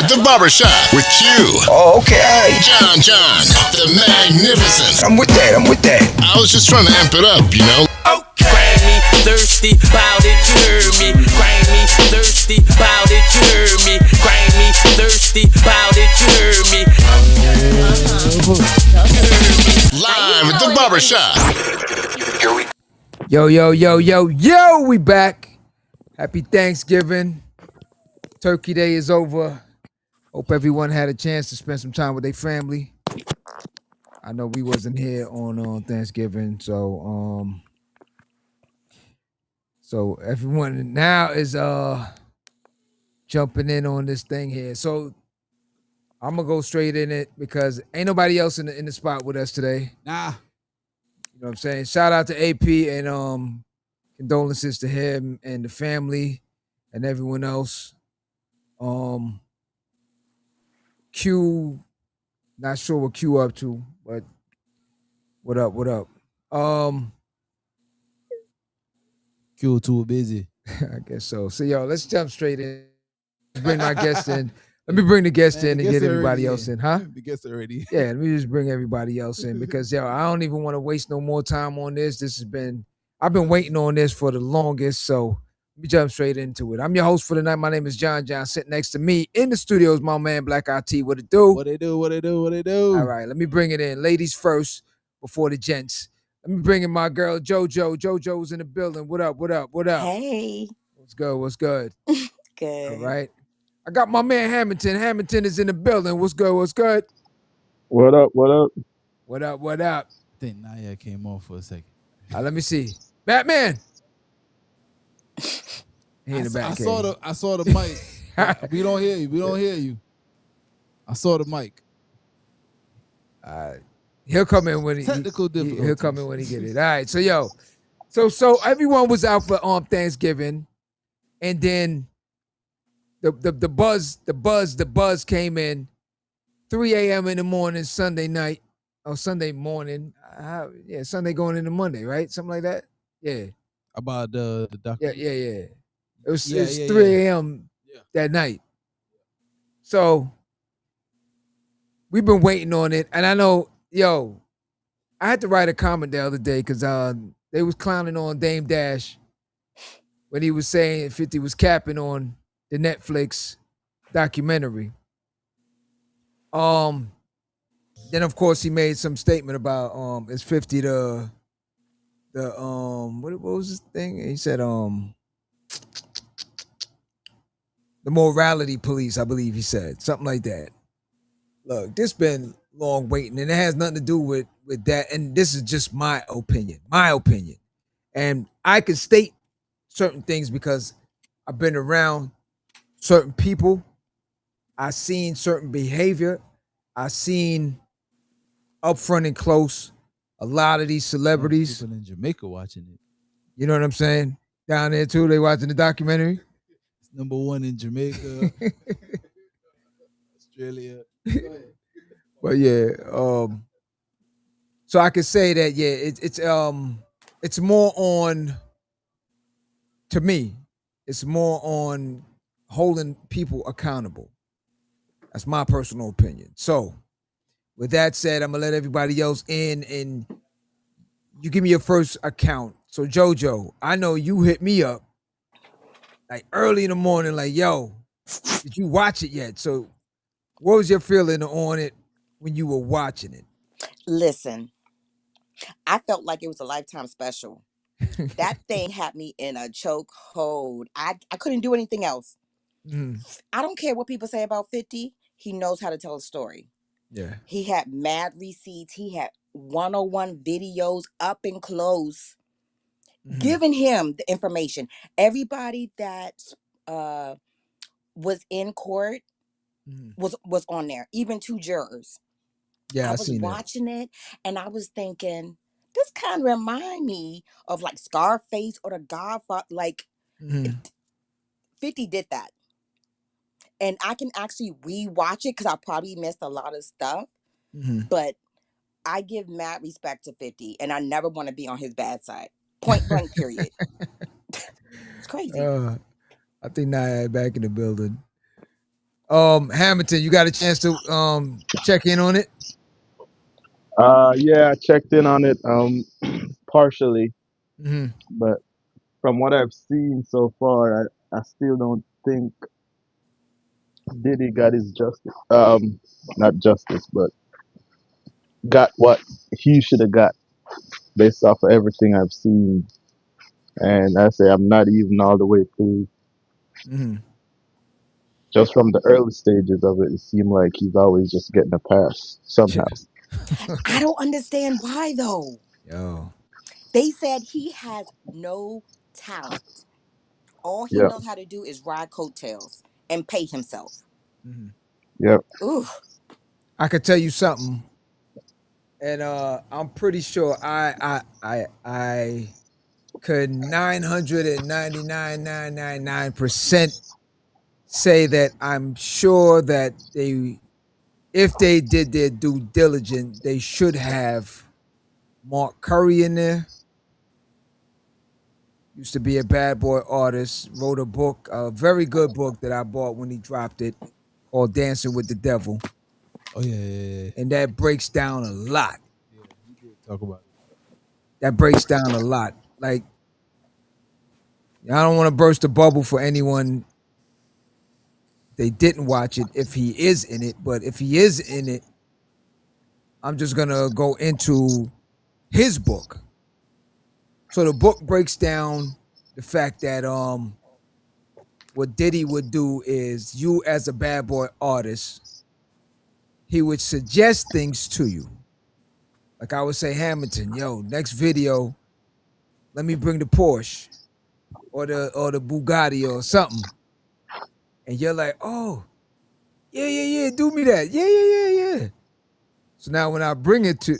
at the Barbershop with Q. Oh, okay, all right. John, the Magnificent. I'm with that. I was just trying to amp it up, you know? Grind me thirsty, bout it, you heard me. Grind me thirsty, bout it, you heard me. Grind me thirsty, bout it, you heard me. Live at the Barbershop. Yo, we back. Happy Thanksgiving. Turkey Day is over. Hope everyone had a chance to spend some time with their family. I know we wasn't here on Thanksgiving, so everyone now is jumping in on this thing here. So I'm gonna go straight in it because ain't nobody else in the spot with us today. Nah. You know what I'm saying? Shout out to AP and condolences to him and the family and everyone else. Q, not sure what Q up to, but what up? Q too busy. I guess so. So yo, let's jump straight in. Bring my guest in. Let me bring the guest in and get everybody else in, huh? The guest already. Yeah, let me just bring everybody else in because yo, I don't even want to waste no more time on this. I've been waiting on this for the longest, so let me jump straight into it. I'm your host for the night. My name is John. Sitting next to me in the studio is my man Black IT. What it do? What they do? All right, let me bring it in. Ladies first before the gents. Let me bring in my girl JoJo. JoJo's in the building. What up? Hey. What's good? Good. All right. I got my man Hamilton. Hamilton is in the building. What's good? What up? What up? I think Naya came off for a second. Let me see. Batman. He in the back. I saw the mic. We don't hear you. I saw the mic. He'll come in when he'll come in when he get it. All right. So yo, so everyone was out for Thanksgiving, and then the buzz came in 3 a.m. in the morning Sunday night or Sunday morning. Sunday going into Monday, right? Something like that. Yeah. About the doctor. Yeah. It was 3 a.m. that night. So we've been waiting on it, and I know, yo, I had to write a comment the other day because they was clowning on Dame Dash when he was saying 50 was capping on the Netflix documentary. Then of course he made some statement about is 50 the what was his thing? He said the morality police, I believe he said. Something like that. Look, this been long waiting, and it has nothing to do with that. And this is just my opinion. And I can state certain things because I've been around certain people. I've seen certain behavior. I've seen up front and close a lot of these celebrities. People in Jamaica watching it. You know what I'm saying? Down there too, they watching the documentary. It's #1 in Jamaica, Australia. But yeah, so I could say that it's more on, to me, it's more on holding people accountable. That's my personal opinion. So with that said, I'm gonna let everybody else in and you give me your first account. So JoJo, I know you hit me up like early in the morning, like, yo, did you watch it yet? So what was your feeling on it when you were watching it? Listen, I felt like it was a lifetime special. That thing had me in a choke hold. I couldn't do anything else. I don't care what people say about 50. He knows how to tell a story. Yeah. He had mad receipts. He had 101 videos up and close, giving him the information. Everybody that was in court was on there, even 2 jurors. Yeah, I was watching it and I was thinking, this kind of remind me of like Scarface or The Godfather. Like 50 did that. And I can actually rewatch it because I probably missed a lot of stuff. But I give mad respect to 50 and I never want to be on his bad side. Point blank, period. It's crazy. I think Naya back in the building. Hamilton, you got a chance to check in on it? Yeah, I checked in on it partially, Mm-hmm. but from what I've seen so far, I still don't think Diddy got his justice. Not justice, but got what he should have got based off of everything I've seen. And I say I'm not even all the way through. Mm-hmm. Just from the early stages of it, it seemed like he's always just getting a pass somehow. I don't understand why though. Yo. They said he has no talent. All he Yeah, knows how to do is ride coattails and pay himself. Mm-hmm. yeah, Ooh. I could tell you something, and I'm pretty sure I could 999.999% say that I'm sure that they, if they did their due diligence, they should have Mark Curry in there. Used to be a bad boy artist, wrote a book, a very good book that I bought when he dropped it, called Dancing with the Devil. Oh yeah. And that breaks down a lot. Yeah, he did talk about it. That breaks down a lot. Like, I don't want to burst a bubble for anyone they didn't watch it if he is in it, but if he is in it, I'm just gonna go into his book. So the book breaks down the fact that what Diddy would do is, you as a bad boy artist, he would suggest things to you. Like I would say, Hamilton, yo, next video, let me bring the Porsche or the Bugatti or something. And you're like, oh, yeah, do me that. Yeah. So now when I bring it to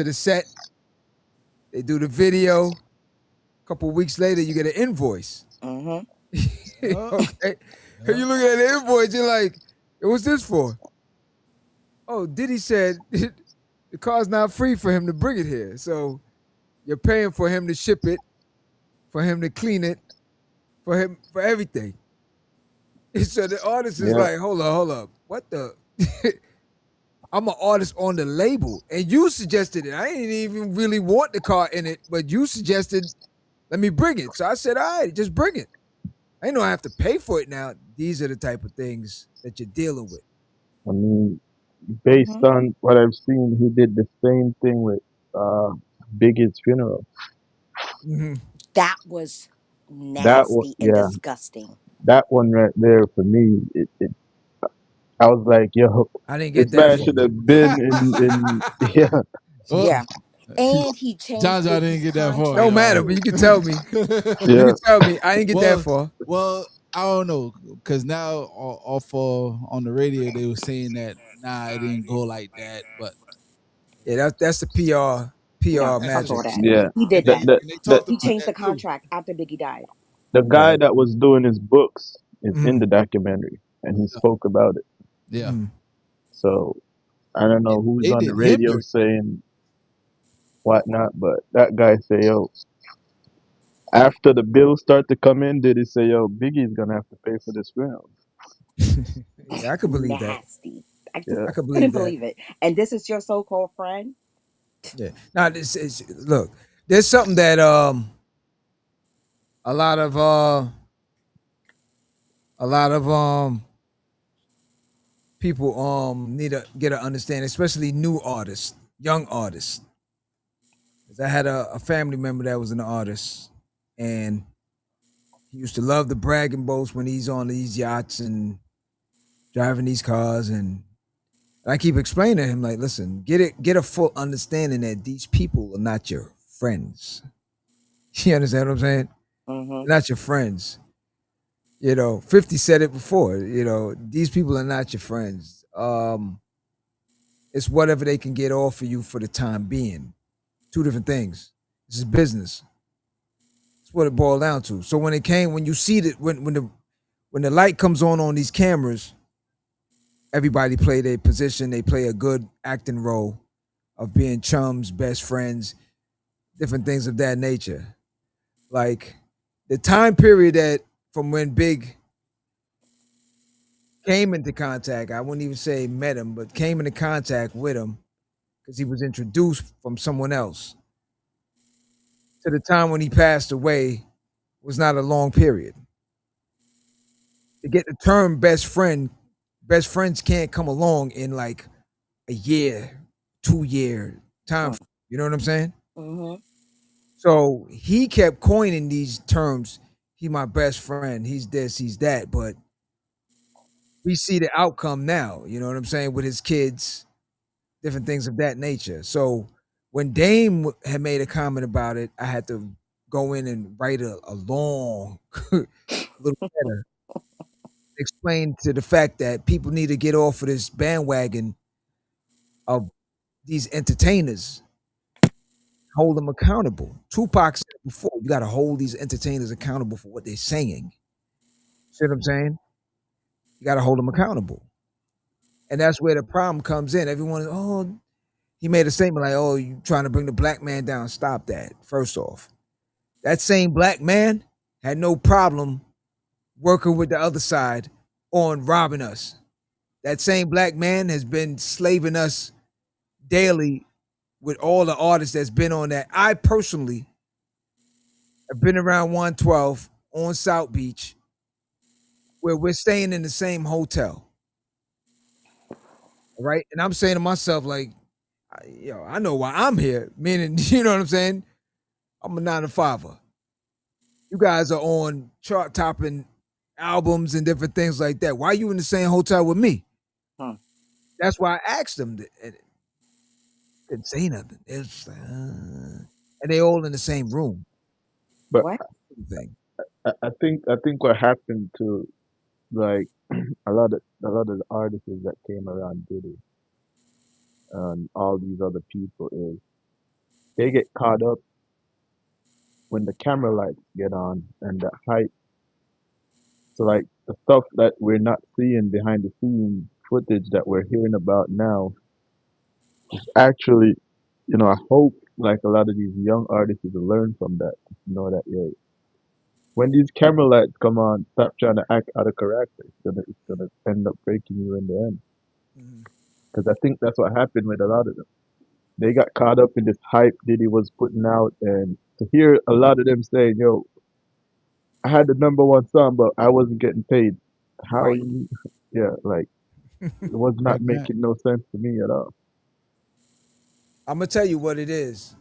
the set, they do the video. A couple weeks later, you get an invoice. Mm-hmm. Okay. You look at the invoice, you're like, hey, what's this for? Oh, Diddy said the car's not free for him to bring it here. So you're paying for him to ship it, for him to clean it, for everything. So the artist is yeah. like, hold up. What the? I'm an artist on the label, and you suggested it. I didn't even really want the car in it, but you suggested, let me bring it. So I said, all right, just bring it. I know I have to pay for it now. These are the type of things that you're dealing with. I mean, based Mm-hmm. on what I've seen, he did the same thing with uh, Biggie's funeral. Mm-hmm. That was That one, nasty and yeah, disgusting. that one right there for me, I was like, yo, I didn't get this that man far. should have been in yeah, Oh, Yeah. And he changed John didn't Biggie's get that far, Don't contract matter, y'all. but you too. can tell me. You yeah. can tell me. I didn't get that well, far. well, I don't know, because now off on the radio they were saying that it didn't go like that, but Yeah, that's the No, PR and fuck magic. all that. Yeah. He and did they, The, that. the, and they the, talked He about changed that the too. contract after Biggie died. the Right. guy that was doing his books is in Mm-hmm. the documentary and he Yeah, spoke about it. yeah. Mm-hmm. So I don't know who's They on the did him radio dirty. saying whatnot, but that guy say, yo, after the bills start to come in, did he say, yo, Biggie's gonna have to pay for this film? Yeah, I could believe that. Nasty. I just Yeah. I could couldn't believe that. believe it. And this is your so-called friend? Yeah. Now this is, look. There's something that a lot of a lot of people need to get an understanding, especially new artists, young artists. 'Cause I had a family member that was an artist, and he used to love the bragging boats when he's on these yachts and driving these cars. And I keep explaining to him, like, listen, get a full understanding that these people are not your friends. You understand what I'm saying? Mm-hmm. They're not your friends. 50 said it before. These people are not your friends. It's whatever they can get off of you for the time being. Two different things. This is business. That's what it boiled down to. So when you see that, when the light comes on these cameras, everybody play their position. They play a good acting role of being chums, best friends, different things of that nature. Like the time period that from when Big came into contact. I wouldn't even say met him, but came into contact with him because he was introduced from someone else. To the time when he passed away was not a long period. To get the term best friends can't come along in like a year, 2 year time. You know what I'm saying? Mm-hmm. So he kept coining these terms. He my best friend. He's this. He's that. But we see the outcome now. You know what I'm saying with his kids, different things of that nature. So when Dame had made a comment about it, I had to go in and write a long little letter, explain to the fact that people need to get off of this bandwagon of these entertainers, hold them accountable. Tupac said before, you got to hold these entertainers accountable for what they're saying. See what I'm saying? You got to hold them accountable. And that's where the problem comes in. Everyone, oh, he made a statement like, oh, you trying to bring the black man down. Stop that, first off. That same black man had no problem working with the other side on robbing us. That same black man has been slaving us daily with all the artists that's been on that. I personally have been around 112 on South Beach where we're staying in the same hotel. Right. And I'm saying to myself, like, I know why I'm here. Meaning, you know what I'm saying? I'm a 9-to-5er. You guys are on chart topping albums and different things like that. Why are you in the same hotel with me? That's why I asked them. And didn't say nothing. It's and they all in the same room. But What? I think what happened to like a lot of the artists that came around Diddy and all these other people is they get caught up when the camera lights get on and the hype. So like the stuff that we're not seeing behind the scenes footage that we're hearing about now is actually, I hope like a lot of these young artists will learn from that. Know that when these camera lights come on, stop trying to act out of character. It's gonna end up breaking you in the end. Mhm. Because I think that's what happened with a lot of them. They got caught up in this hype Diddy was putting out, and to hear a lot of them saying, "Yo, I had the number one song, but I wasn't getting paid." How Right. you? Yeah, like it was not Big fact. making no sense to me at all. I'm gonna tell you what it is.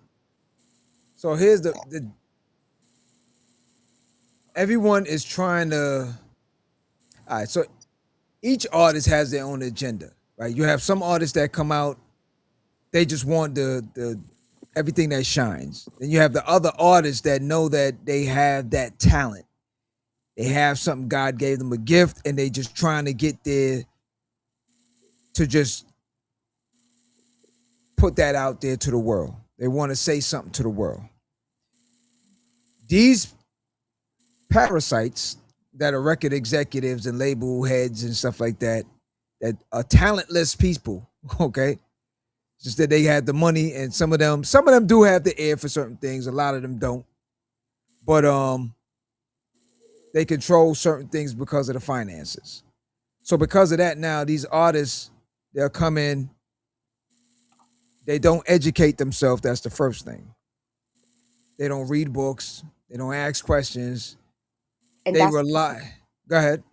So here's the everyone is trying to. All right, so each artist has their own agenda, right? You have some artists that come out, they just want the everything that shines. Then you have the other artists that know that they have that talent. They have something God gave them a gift, and they just trying to get there to just put that out there to the world. They want to say something to the world. These parasites that are record executives and label heads and stuff like that are talentless people, okay? Just that they had the money, and some of them do have the ear for certain things. A lot of them don't. But they control certain things because of the finances. So because of that, now these artists, they'll come in, they don't educate themselves. That's the first thing. They don't read books, they don't ask questions, And they that's rely. Go ahead.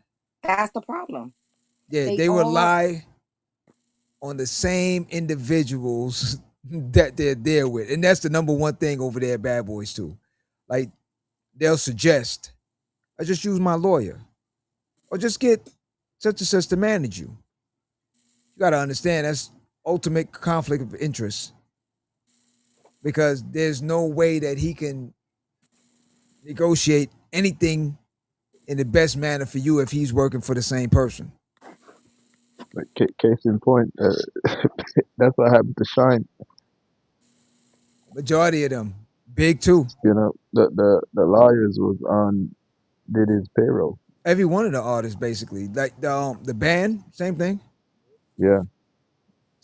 that's the problem. Yeah, They they all rely on the same individuals that they're there with. And that's the number one thing over there at Bad Boys too. Like they'll suggest, I just use my lawyer. Or just get such and such to manage you. You gotta understand that's ultimate conflict of interest because there's no way that he can negotiate anything in the best manner for you if he's working for the same person. Like case in point, that's what happened to Shine. Majority of them, big too. The lawyers was on Diddy's payroll. Every one of the artists basically, like the band, same thing. Yeah,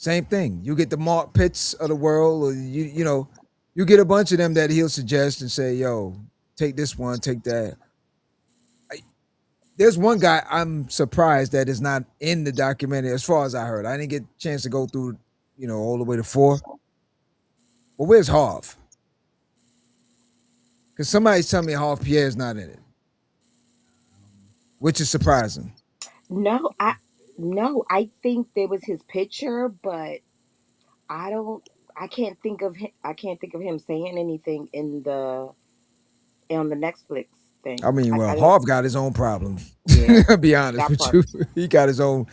Same thing. You get the Mark Pitts of the world, or you get a bunch of them that he'll suggest and say, "Yo, take this one, take that." there's one guy I'm surprised that is not in the documentary, as far as I heard. I didn't get a chance to go through, all the way to 4. But where's Harv? Because somebody's telling me Harv Pierre's not in it, which is surprising. No, I think there was his picture, but I don't. I can't think of him. I can't think of him saying anything in the on the Netflix I thing. mean, well, I didn't. Harv got his own problems. Yeah, I'll be honest that with part. you. He got his own.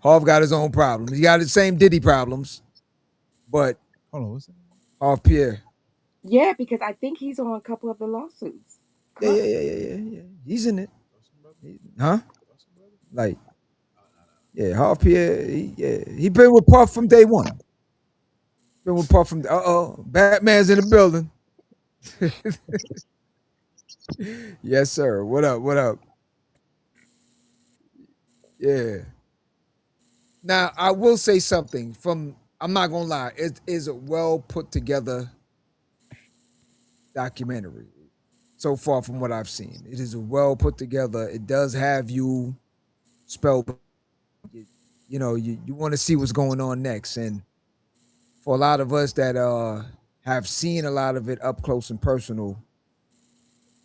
Harv got his own problems. He got the same Diddy problems, but Hold on, what's that? Harv Pierre, Yeah, because I think he's on a couple of the lawsuits. yeah, Correct? yeah, yeah, yeah, yeah. He's in it, huh? Like, yeah, Harv Pierre, he been with Puff from day one. Been with Puff from. Batman's in the building. Yes, sir. What up? What up? Yeah. Now I will say something. From I'm not gonna lie. It is a well put together documentary. So far from what I've seen, it is a well put together. It does have you spell. You want to see what's going on next, and for a lot of us that have seen a lot of it up close and personal,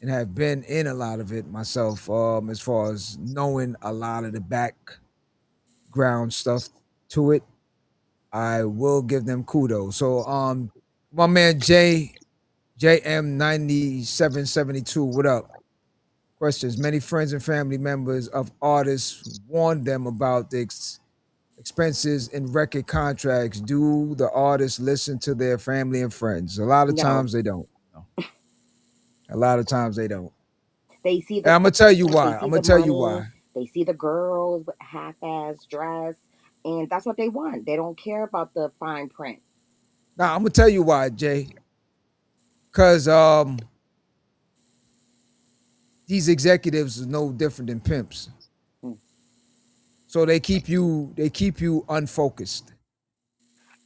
and have been in a lot of it myself, as far as knowing a lot of the background stuff to it, I will give them kudos. So, my man JM9772, what up? Questions. Many friends and family members of artists warned them about the expenses in record contracts. Do the artists listen to their family and friends? A lot of No, times they don't. No. A lot of times they don't. they see And the I'm gonna tell you fame, they why. see I'm gonna the tell you money, why. they see the girls with half-ass dress, and that's what they want. They don't care about the fine print. Now I'm gonna tell you why, Jay. Cause these executives are no different than pimps. Hmm. So they keep you unfocused.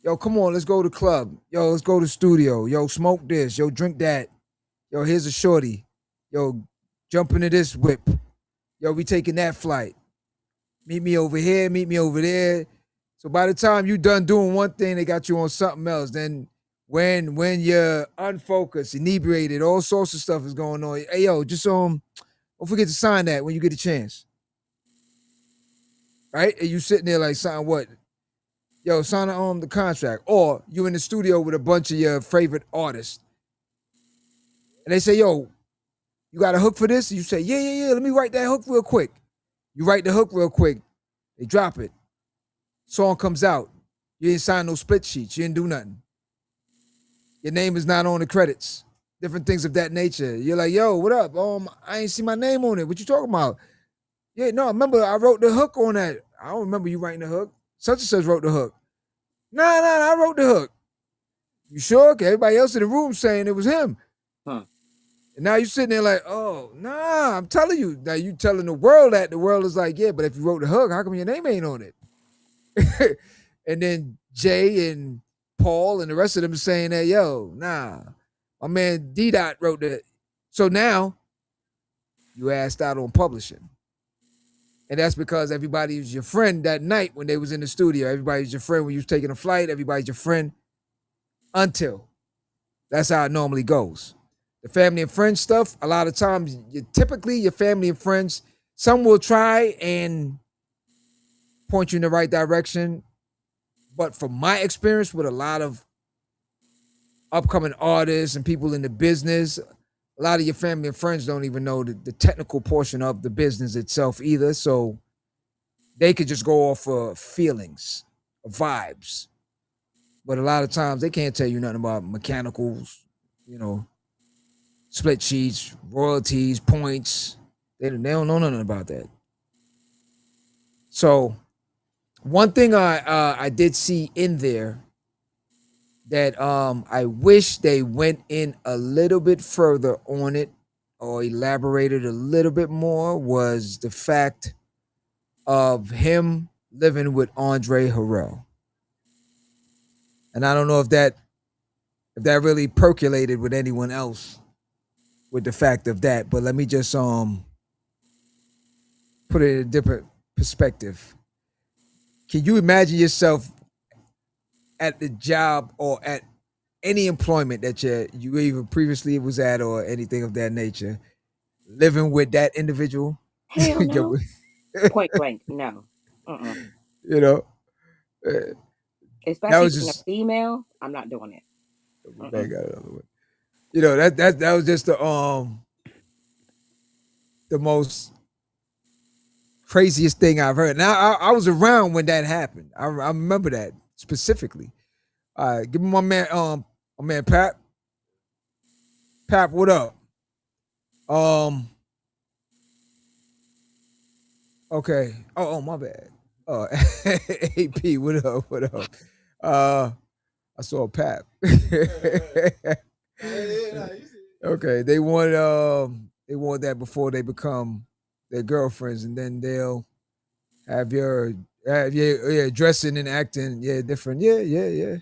Yo, come on, let's go to the club. Yo, let's go to the studio. Yo, smoke this. Yo, drink that. Yo, here's a shorty. Yo, jump into this whip. Yo, we taking that flight. Meet me over here, meet me over there. So by the time you done doing one thing, they got you on something else. Then when you're unfocused, inebriated, all sorts of stuff is going on. Hey yo, just don't forget to sign that when you get a chance. Right? And you sitting there like sign what? Yo, sign the contract. Or you in the studio with a bunch of your favorite artists. And they say, yo, you got a hook for this? And you say, yeah, yeah, yeah. Let me write that hook real quick. You write the hook real quick. They drop it. Song comes out. You didn't sign no split sheets. You didn't do nothing. Your name is not on the credits. Different things of that nature. You're like, yo, what up? I ain't see my name on it. What you talking about? Yeah, no, remember I wrote the hook on that. I don't remember you writing the hook. Such and such wrote the hook. Nah, I wrote the hook. You sure? Okay, everybody else in the room saying it was him. Huh. And now you sitting there like, oh, nah, I'm telling you. Now you telling the world that. The world is like, yeah, but if you wrote the hook, how come your name ain't on it? And then Jay and Paul and the rest of them saying that, yo, nah, my man D Dot wrote that. So now you asked out on publishing. And that's because everybody was your friend that night when they was in the studio. Everybody's your friend when you was taking a flight. Everybody's your friend until. That's how it normally goes. The family and friends stuff, a lot of times, typically your family and friends, some will try and point you in the right direction. But from my experience with a lot of upcoming artists and people in the business, a lot of your family and friends don't even know the technical portion of the business itself either. So they could just go off of feelings, vibes. But a lot of times they can't tell you nothing about mechanicals, split sheets, royalties, points. They don't know nothing about that. So one thing I did see in there that I wish they went in a little bit further on it or elaborated a little bit more was the fact of him living with Andre Harrell. And I don't know if that really percolated with anyone else with the fact of that, but let me just put it in a different perspective. Can you imagine yourself at the job or at any employment that you even previously was at or anything of that nature, living with that individual? Hell you no. Point blank, no. Uh-uh. know, uh, that Especially was being a just female, I'm not doing it. back Mm-mm. out another one. That was just the most craziest thing I've heard. Now I was around when that happened. I remember that specifically. Give me my man Pap. Pap, what up? Um, okay. Oh, my bad. AP, what up? What up? Uh, I saw Pap. Okay, they want that before they become their girlfriends, and then they'll have your yeah dressing and acting different. Yeah.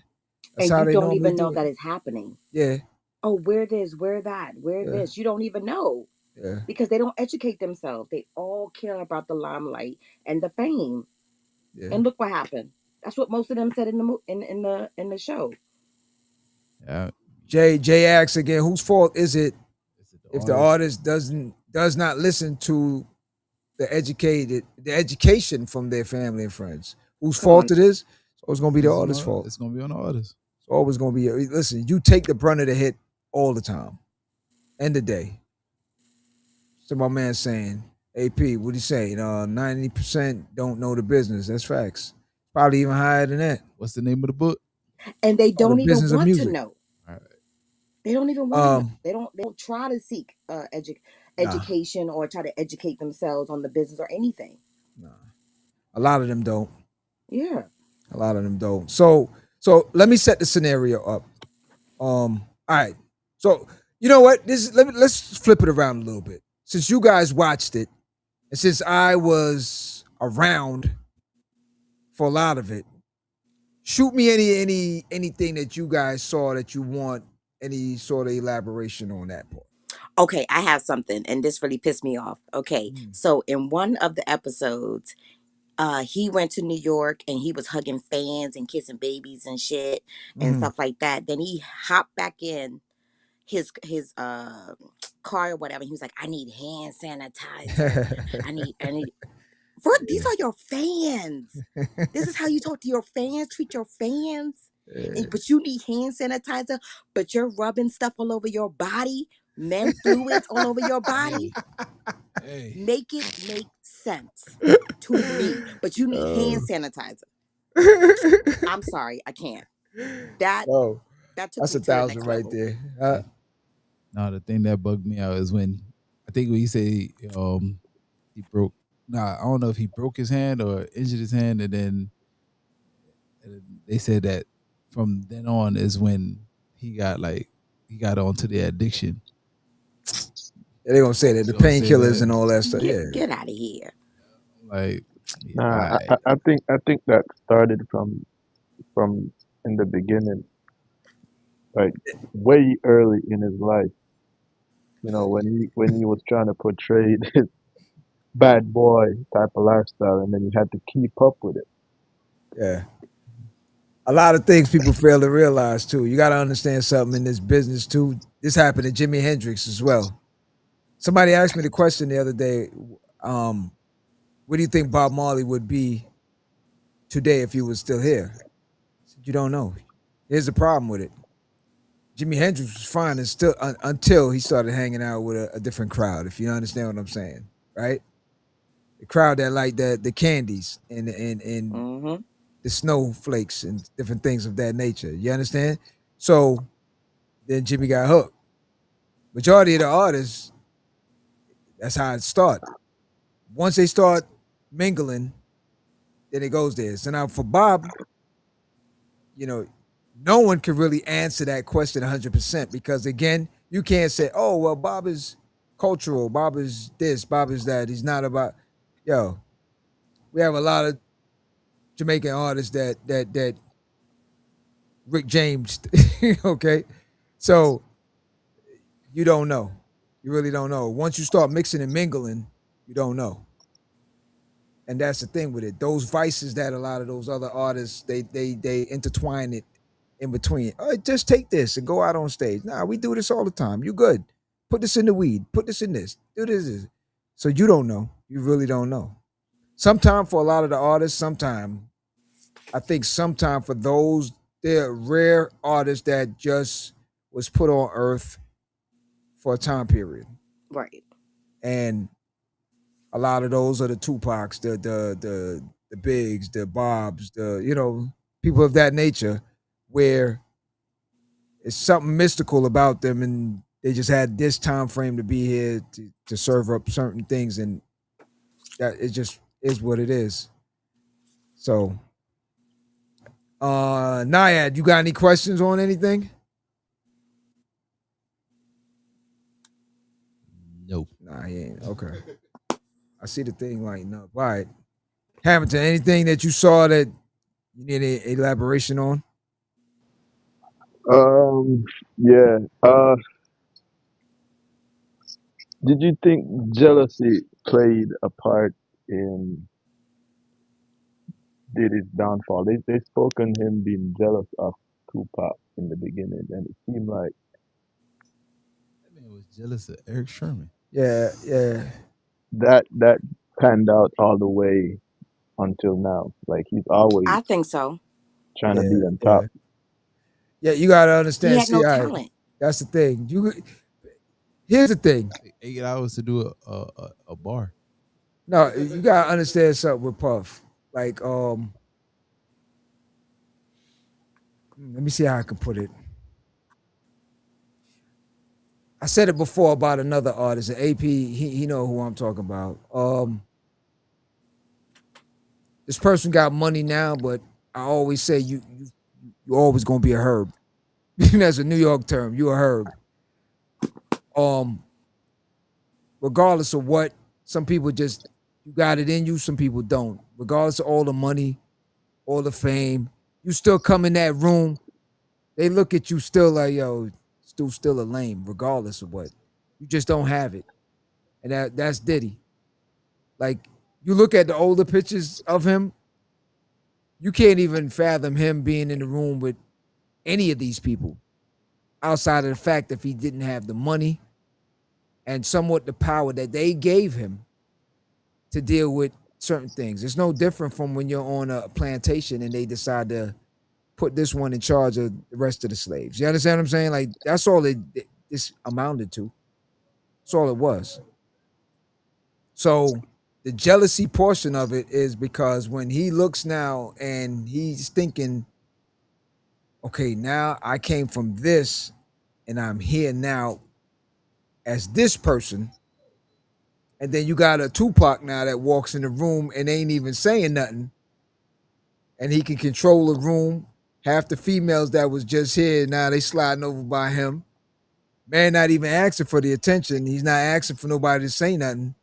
That's And how you they don't normally even know do it. that it's happening. Yeah, Oh, wear this, wear that, wear yeah, this. You don't even know yeah, because they don't educate themselves. They all care about the limelight and the fame. yeah. And look what happened. That's what most of them said in the in the show. Yeah, Jay asks again, whose fault is it is it the if the artist? artist does not listen to the education from their family and friends? Whose Come fault on. it is? It's always gonna be the artist's fault. It's gonna be on the artist. It's always gonna be. Listen, you take the brunt of the hit all the time. End of the day. So my man saying, AP, what he saying? 90% don't know the business. That's facts. Probably even higher than that. What's the name of the book? And they Oh, the don't even business of want to music. know. All right. They don't even want to know. Um, They don't try to seek nah, education or try to educate themselves on the business or anything. nah. A lot of them don't. Yeah. A lot of them don't. So let me set the scenario up. All right. So you know what? Let's flip it around a little bit. Since you guys watched it, and since I was around for a lot of it, shoot me anything that you guys saw that you want any sort of elaboration on that part. Okay, I have something, and this really pissed me off. Okay, Mm. so in one of the episodes, he went to New York and he was hugging fans and kissing babies and shit and Hmm. stuff like that. Then he hopped back in his car or whatever. He was like, "I need hand sanitizer. I need." What? These are your fans. This is how you talk to your fans. Treat your fans. But you need hand sanitizer. But you're rubbing stuff all over your body. Men fluids all over your body. Hey, hey. Make it make sense to me. But you need hand Oh. sanitizer. I'm sorry, I can't. That Oh, that took that's me a to the thousand next right level. there. No, the thing that bugged me out is when I think when he say he broke. Nah, I don't know if he broke his hand or injured his hand, and they said that from then on is when he got onto the addiction. They're gonna say that the You gonna say painkillers that? and all that stuff. Yeah, Get out of here. Like, yeah, all Nah, right. I think that started from in the beginning, like way early in his life. You know, when he was trying to portray this bad boy type of lifestyle, and then he had to keep up with it. yeah. A lot of things people fail to realize too. You got to understand something in this business too. This happened to Jimi Hendrix as well. Somebody asked me the question the other day. Um, what do you think Bob Marley would be today if he was still here? I said, you don't know. Here's the problem with it. Jimi Hendrix was fine and still until he started hanging out with a different crowd. If you understand what I'm saying, right? The crowd that like the candies and Mm-hmm. the snowflakes and different things of that nature. You understand? So then Jimmy got hooked. Majority of the artists, that's how it start. Once they start mingling, then it goes there. So now for Bob, you know, no one can really answer that question 100% because again, you can't say, "Oh, well, Bob is cultural. Bob is this. Bob is that." He's not about. Yo, we have a lot of Jamaican artists that Rick James. Okay, so you don't know. You really don't know. Once you start mixing and mingling, you don't know. And that's the thing with it. Those vices that a lot of those other artists they intertwine it in between. Just take this and go out on stage. Nah, we do this all the time. You good? Put this in the weed. Put this in this. Do this. So you don't know. You really don't know. Sometime for a lot of the artists, I think sometime for those, they're rare artists that just was put on earth for a time period. Right. And a lot of those are the Tupacs, the Bigs, the Bobs, people of that nature, where it's something mystical about them, and they just had this time frame to be here to serve up certain things, and that it just is what it is. So, Nayad, you got any questions on anything? Nope. Nah, he ain't. Okay. I see the thing lighting up. All right. Hamilton, anything that you saw that you need any elaboration on? Yeah. Did you think jealousy played a part in Diddy's downfall? They spoke on him being jealous of Tupac in the beginning, and it seemed like That man was jealous of Eric Sherman. Yeah. that panned out all the way until now. Like he's always I think so. trying to be Yeah, on yeah. top. Yeah, you gotta He understand. had See, no all right, talent. that's the thing. Here's the thing. Take 8 hours to do a bar. No, you gotta understand something with Puff. Like, let me see how I can put it. I said it before about another artist, AP. He know who I'm talking about. This person got money now, but I always say you always gonna be a herb. That's a New York term. You a herb. Um, Regardless of what, some people just you got it in you. Some people don't. Regardless of all the money, all the fame, you still come in that room. They look at you still like, yo, still a lame, regardless of what. You just don't have it. And that's Diddy. Like, you look at the older pictures of him, you can't even fathom him being in the room with any of these people outside of the fact that if he didn't have the money and somewhat the power that they gave him to deal with certain things. It's no different from when you're on a plantation and they decide to put this one in charge of the rest of the slaves. You understand what I'm saying? Like, that's all this amounted to. That's all it was. So the jealousy portion of it is because when he looks now and he's thinking, okay, now I came from this and I'm here now as this person. And then you got a Tupac now that walks in the room and ain't even saying nothing. And he can control the room. Half the females that was just here, now they sliding over by him. Man not even asking for the attention. He's not asking for nobody to say nothing.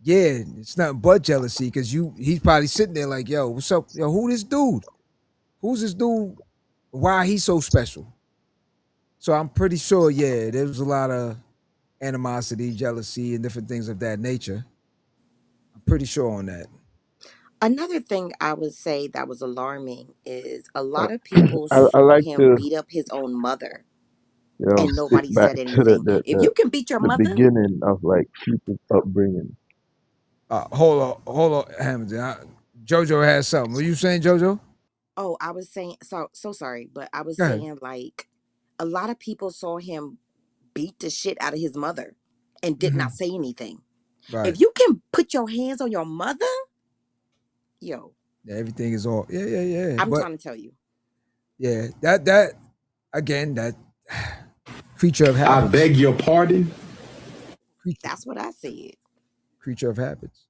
Yeah, it's nothing but jealousy because he's probably sitting there like, yo, what's up? Yo, who this dude? Who's this dude? Why he's so special? So I'm pretty sure, yeah, there was a lot of animosity, jealousy, and different things of that nature. I'm pretty sure on that. Another thing I would say that was alarming is a Uh, lot of people I saw like him to beat up his own mother and stick nobody back said to anything. If you can beat your the mother, beginning of like people's upbringing. Hold on, Hamilton. JoJo has something. Were you saying, JoJo? oh, I was saying so sorry, but I was Go ahead. saying like a lot of people saw him beat the shit out of his mother and did not Mhm. say anything. Right. If you can put your hands on your mother, yo, Yeah, everything is all. Yeah. I'm But trying to tell you. yeah, that again, that creature of I habits. beg your pardon? Creature, That's what I said. creature of habits.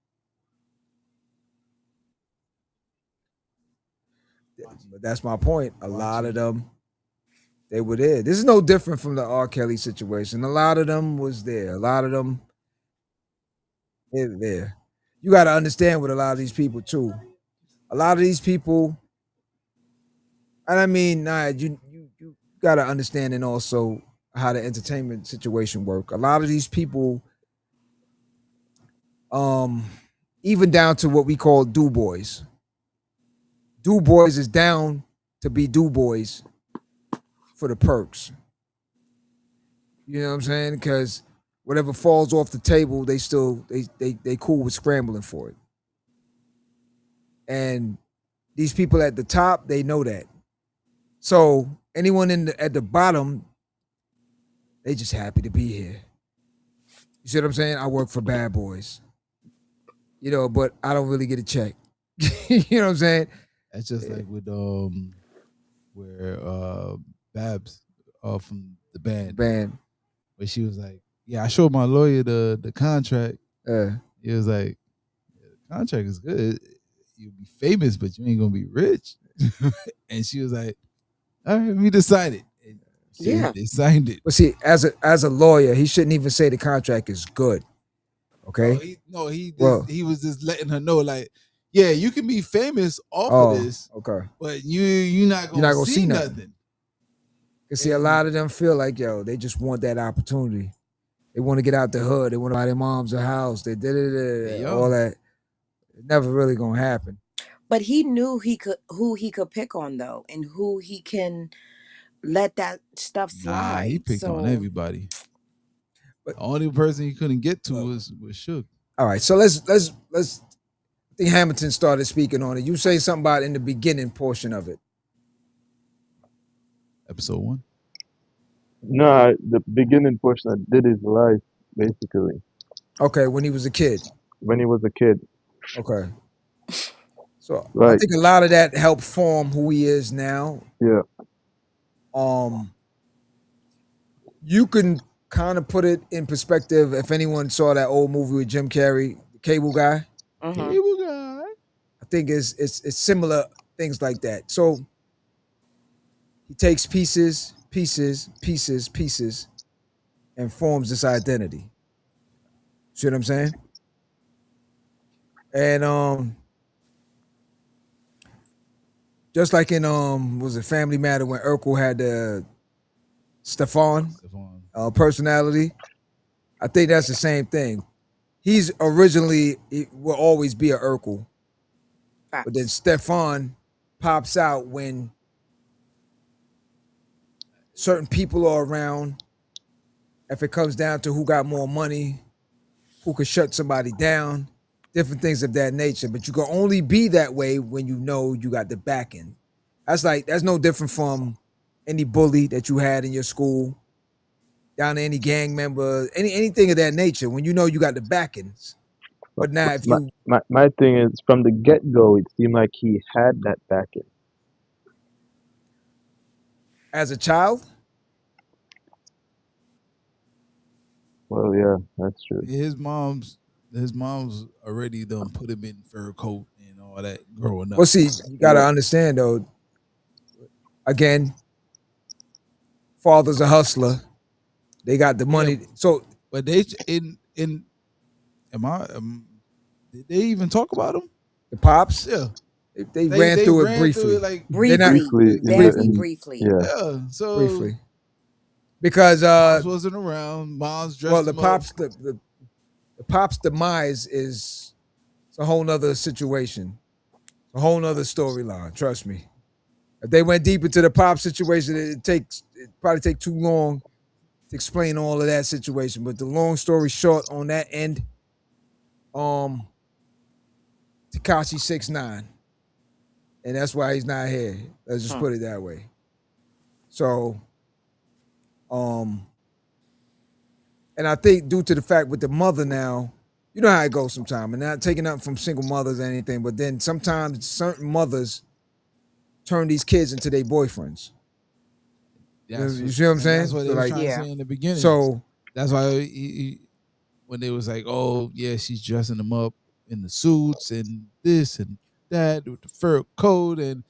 But that's my point. A lot of them, they were there. This is no different from the R. Kelly situation. A lot of them was there. A lot of them, they're there. You got to understand with a lot of these people too. A lot of these people, and I mean, nah, you got to understand and also how the entertainment situation work. A lot of these people, um, even down to what we call do boys. Do boys is down to be do boys for the perks. You know what I'm saying? Because whatever falls off the table, they still they cool with scrambling for it. And these people at the top, they know that. So anyone at the bottom, they just happy to be here. You see what I'm saying? I work for Bad Boys. You know, but I don't really get a check. You know what I'm saying? That's just like with where Babs from the band, where she was like, "Yeah, I showed my lawyer the contract." He was like, yeah, "The contract is good. You'll be famous, but you ain't gonna be rich." And she was like, "All right, we decided." Yeah. They signed it. But see, as a lawyer, he shouldn't even say the contract is good. Okay. He was just letting her know, like, yeah, you can be famous off of this, okay, but you're not gonna see nothing. Cause see, a lot of them feel like, yo, they just want that opportunity. They want to get out the hood. They want to buy their moms a house. They did all that. It's never really gonna happen. But he knew who he could pick on though, and who he can let that stuff slide. Nah, he picked on everybody. But the only person he couldn't get to was Suge. All right, so let's. I think Hamilton started speaking on it. You say something about in the beginning portion of it. Episode 1. No, the beginning portion of Diddy's life, basically. Okay, when he was a kid. When he was a kid. Okay. So I think a lot of that helped form who he is now. Yeah. You can kind of put it in perspective if anyone saw that old movie with Jim Carrey, the Cable Guy. Cable Guy. I think it's similar things like that. So he takes pieces, and forms this identity. See what I'm saying? And just like in was it Family Matter when Urkel had the Stefan personality, I think that's the same thing. He's originally, he will always be a Urkel. But then Stefan pops out when certain people are around. If it comes down to who got more money, who could shut somebody down, different things of that nature. But you can only be that way when you know you got the backing. That's no different from any bully that you had in your school, down to any gang member, anything of that nature. When you know you got the backings. But now, if you my thing is from the get go, it seemed like he had that backing. As a child? Well, yeah, that's true. His mom's already done put him in fur coat and all that growing up. Well, see, you gotta understand though. Again, father's a hustler. They got the money. Yeah, so, but they did they even talk about him? The pops? Yeah. They ran through it briefly. Briefly. Yeah. So briefly. Because pops wasn't around, mom's dressed. Well, the pops demise is a whole nother situation. A whole nother storyline, trust me. If they went deep into the pop situation, it probably take too long to explain all of that situation. But the long story short on that end, Tekashi 6ix9ine. And that's why he's not here. Let's just put it that way. So, and I think due to the fact with the mother now, you know how it goes sometimes, and not taking up from single mothers or anything, but then sometimes certain mothers turn these kids into their boyfriends. You see what I'm saying? That's what they were trying to say in the beginning. So that's why when they was like, oh yeah, she's dressing them up in the suits and this and that with the fur coat, and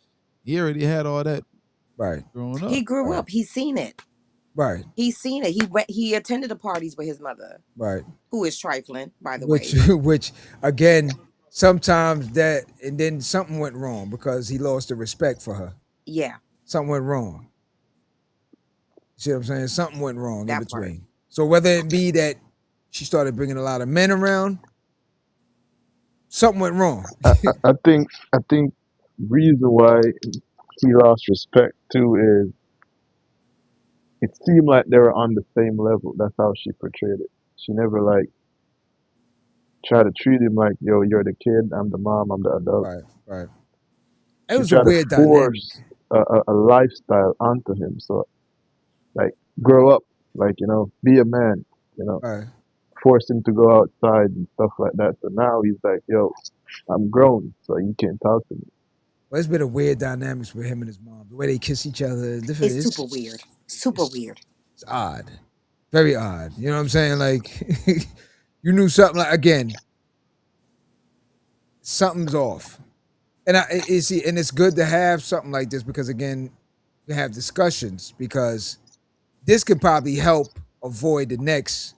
he already had all that growing up. He grew up. He's seen it. Right. He's seen it. He attended the parties with his mother. Right. Who is trifling, by the way. Which again, sometimes that, and then something went wrong because he lost the respect for her. Yeah. Something went wrong. See what I'm saying? Something went wrong in between. So whether it be that she started bringing a lot of men around, something went wrong. I think reason why he lost respect too is it seemed like they were on the same level. That's how she portrayed it. She never like tried to treat him like, yo, you're the kid, I'm the mom, I'm the adult. Right, right. It She was a tried to weird dynamic. force a lifestyle onto him. So like, grow up, like be a man, you know, Right. force him to go outside and stuff like that. So now he's like, yo, I'm grown, so you can't talk to me. Well, it's been a weird dynamics with him and his mom. The way they kiss each other, different. It's super weird. Super It's, weird. it's odd, very odd. You know what I'm saying? Like, you knew something. Like again, something's off. And see, and it's good to have something like this because again, you have discussions because this could probably help avoid the next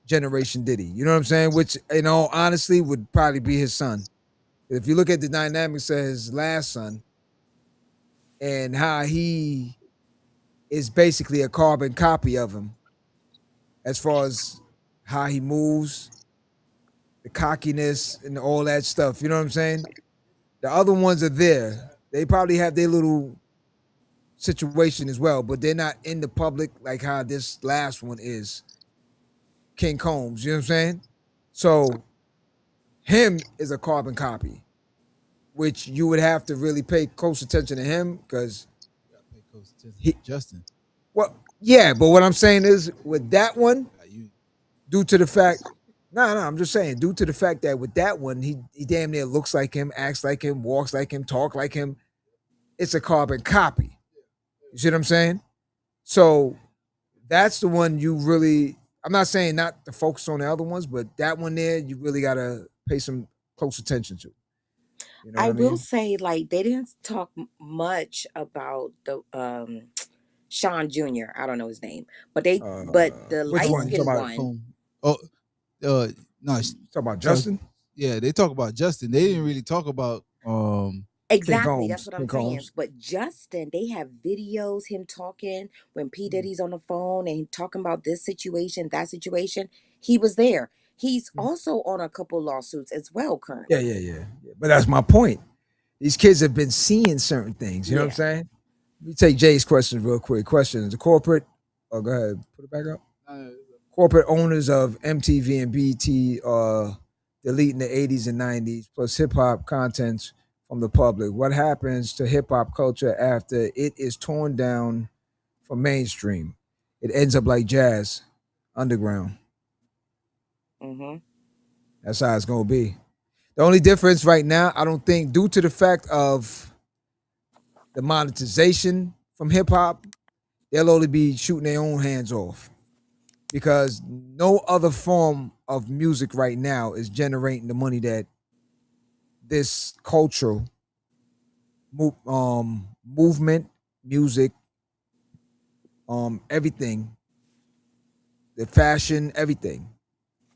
generation Diddy. You know what I'm saying? Which, in all honestly, would probably be his son. If you look at the dynamics of his last son and how he is basically a carbon copy of him, as far as how he moves, the cockiness, and all that stuff. You know what I'm saying? The other ones are there. They probably have their little situation as well, but they're not in the public like how this last one is. King Combs, you know what I'm saying? So him is a carbon copy, which you would have to really pay close attention to him because Pay close attention he, to Justin. well, yeah, but what I'm saying is with that one, You due to the fact, no, I'm just saying, due to the fact that with that one, he damn near looks like him, acts like him, walks like him, talk like him. It's a carbon copy. You see what I'm saying? So that's the one you really. I'm not saying not to focus on the other ones, but that one there you really gotta pay some close attention to. You know what I I will mean? say, like, they didn't talk much about the Sean Jr. I don't know his name, but the Which light one? You talking skinned about? one. Home. Oh, no. Talking about Trust. Justin? Yeah, they talk about Justin. They didn't really talk about King Exactly, that's Combs. what I'm King saying. Combs. But Justin, they have videos him talking when P Mm. Diddy's on the phone and he talking about this situation, that situation. He was there. He's also on a couple lawsuits as well Yeah, currently. yeah, yeah, yeah. But that's my point. These kids have been seeing certain things. You know what I'm Yeah. saying? Let me take Jay's questions real quick. Questions. The corporate. Oh, go ahead. Put it back up. Corporate owners of MTV and BT are deleting the 80s and 90s plus hip hop contents from the public. What happens to hip hop culture after it is torn down from mainstream? It ends up like jazz, underground. Mm-hmm. That's how it's gonna be. The only difference right now, I don't think, due to the fact of the monetization from hip hop, they'll only be shooting their own hands off because no other form of music right now is generating the money that this cultural movement, music, everything, the fashion, everything.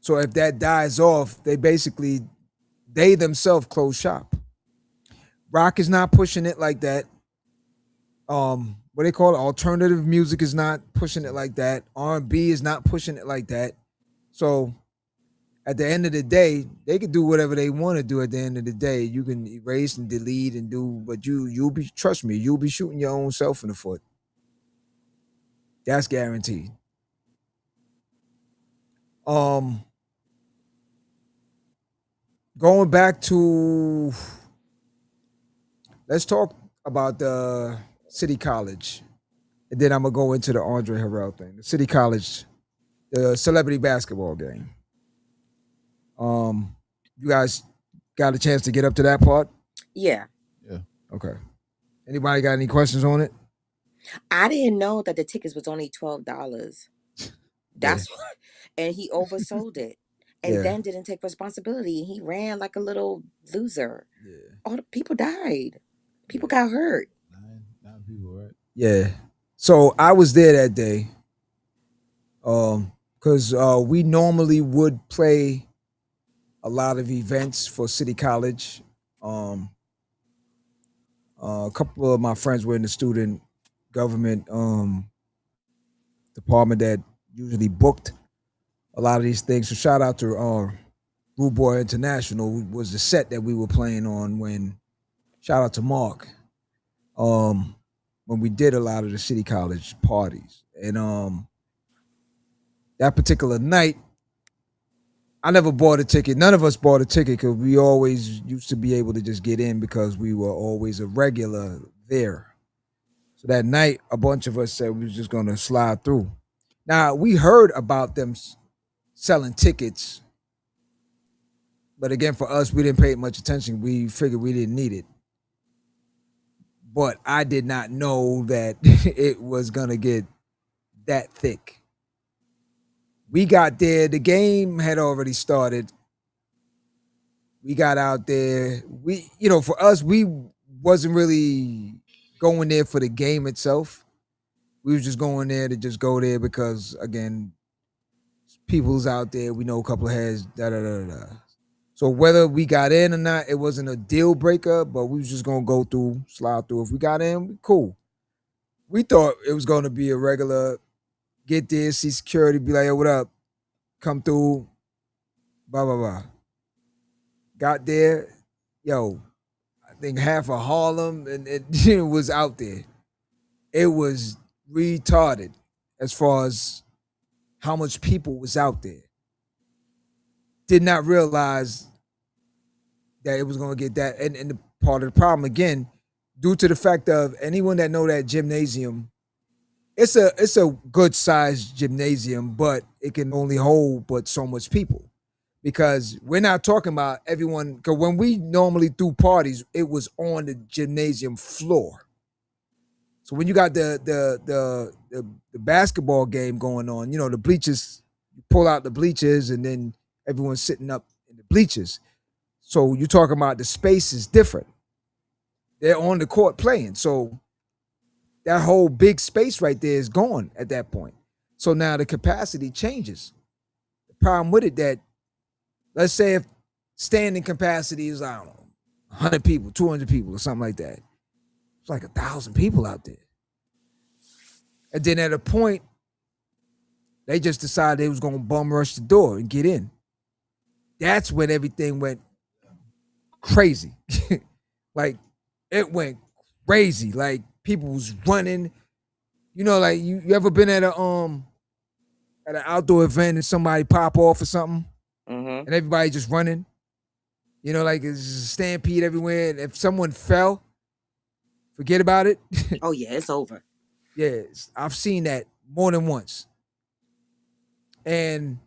So if that dies off, they themselves close shop. Rock is not pushing it like that. What they call it, alternative music is not pushing it like that. R&B is not pushing it like that. So at the end of the day, they can do whatever they want to do. At the end of the day, you can erase and delete and do, but you'll be, trust me, you'll be shooting your own self in the foot. That's guaranteed. Um, Going back to, let's talk about the City College, and then I'm gonna go into the Andre Harrell thing. The City College, the celebrity basketball game. Um, you guys got a chance to get up to that part? Yeah. yeah. Okay. Anybody got any questions on it? I didn't know that the tickets was only $12. Yeah. That's and he oversold it. And Yeah. then didn't take responsibility. He ran like a little loser. Yeah. All the people died. People Yeah. got hurt. Nine people, right? Yeah. So I was there that day. Because we normally would play a lot of events for City College. Um, a couple of my friends were in the student government department that usually booked a lot of these things. So shout out to Rude Boy International was the set that we were playing on when, shout out to Mark, when we did a lot of the city college parties. And that particular night, I never bought a ticket. None of us bought a ticket because we always used to be able to just get in because we were always a regular there. So that night, a bunch of us said we was just going to slide through. Now, we heard about them selling tickets, but again, for us, we didn't pay much attention. We figured we didn't need it. But I did not know that it was going to get that thick. We got there. The game had already started. We got out there. For us, we wasn't really going there for the game itself. We was just going there to just go there because, again, people's out there. We know a couple of heads, da-da-da-da. So whether we got in or not, it wasn't a deal breaker, but we was just going to go through, slide through. If we got in, cool. We thought it was going to be a regular get there, see security, be like, yo, what up? Come through, blah, blah, blah. Got there, yo, I think half of Harlem and it was out there. It was retarded as far as how much people was out there. Did not realize that it was going to get that. And the part of the problem, again, due to the fact of anyone that know that gymnasium, it's a good sized gymnasium, but it can only hold but so much people. Because we're not talking about everyone, because when we normally threw parties, it was on the gymnasium floor. So when you got the basketball game going on, the bleachers, you pull out the bleachers and then everyone's sitting up in the bleachers. So you're talking about the space is different. They're on the court playing. So that whole big space right there is gone at that point. So now the capacity changes. The problem with it that, let's say if standing capacity is, I don't know, 100 people, 200 people or something like that. It's like 1,000 people out there. And then at a point, they just decided they was going to bum rush the door and get in. That's when everything went crazy. Like, it went crazy. Like, people was running. Like you ever been at an outdoor event and somebody pop off or something? Mm-hmm. And everybody just running. Like it's a stampede everywhere. And if someone fell, forget about it. Oh yeah, it's over. Yes, I've seen that more than once. And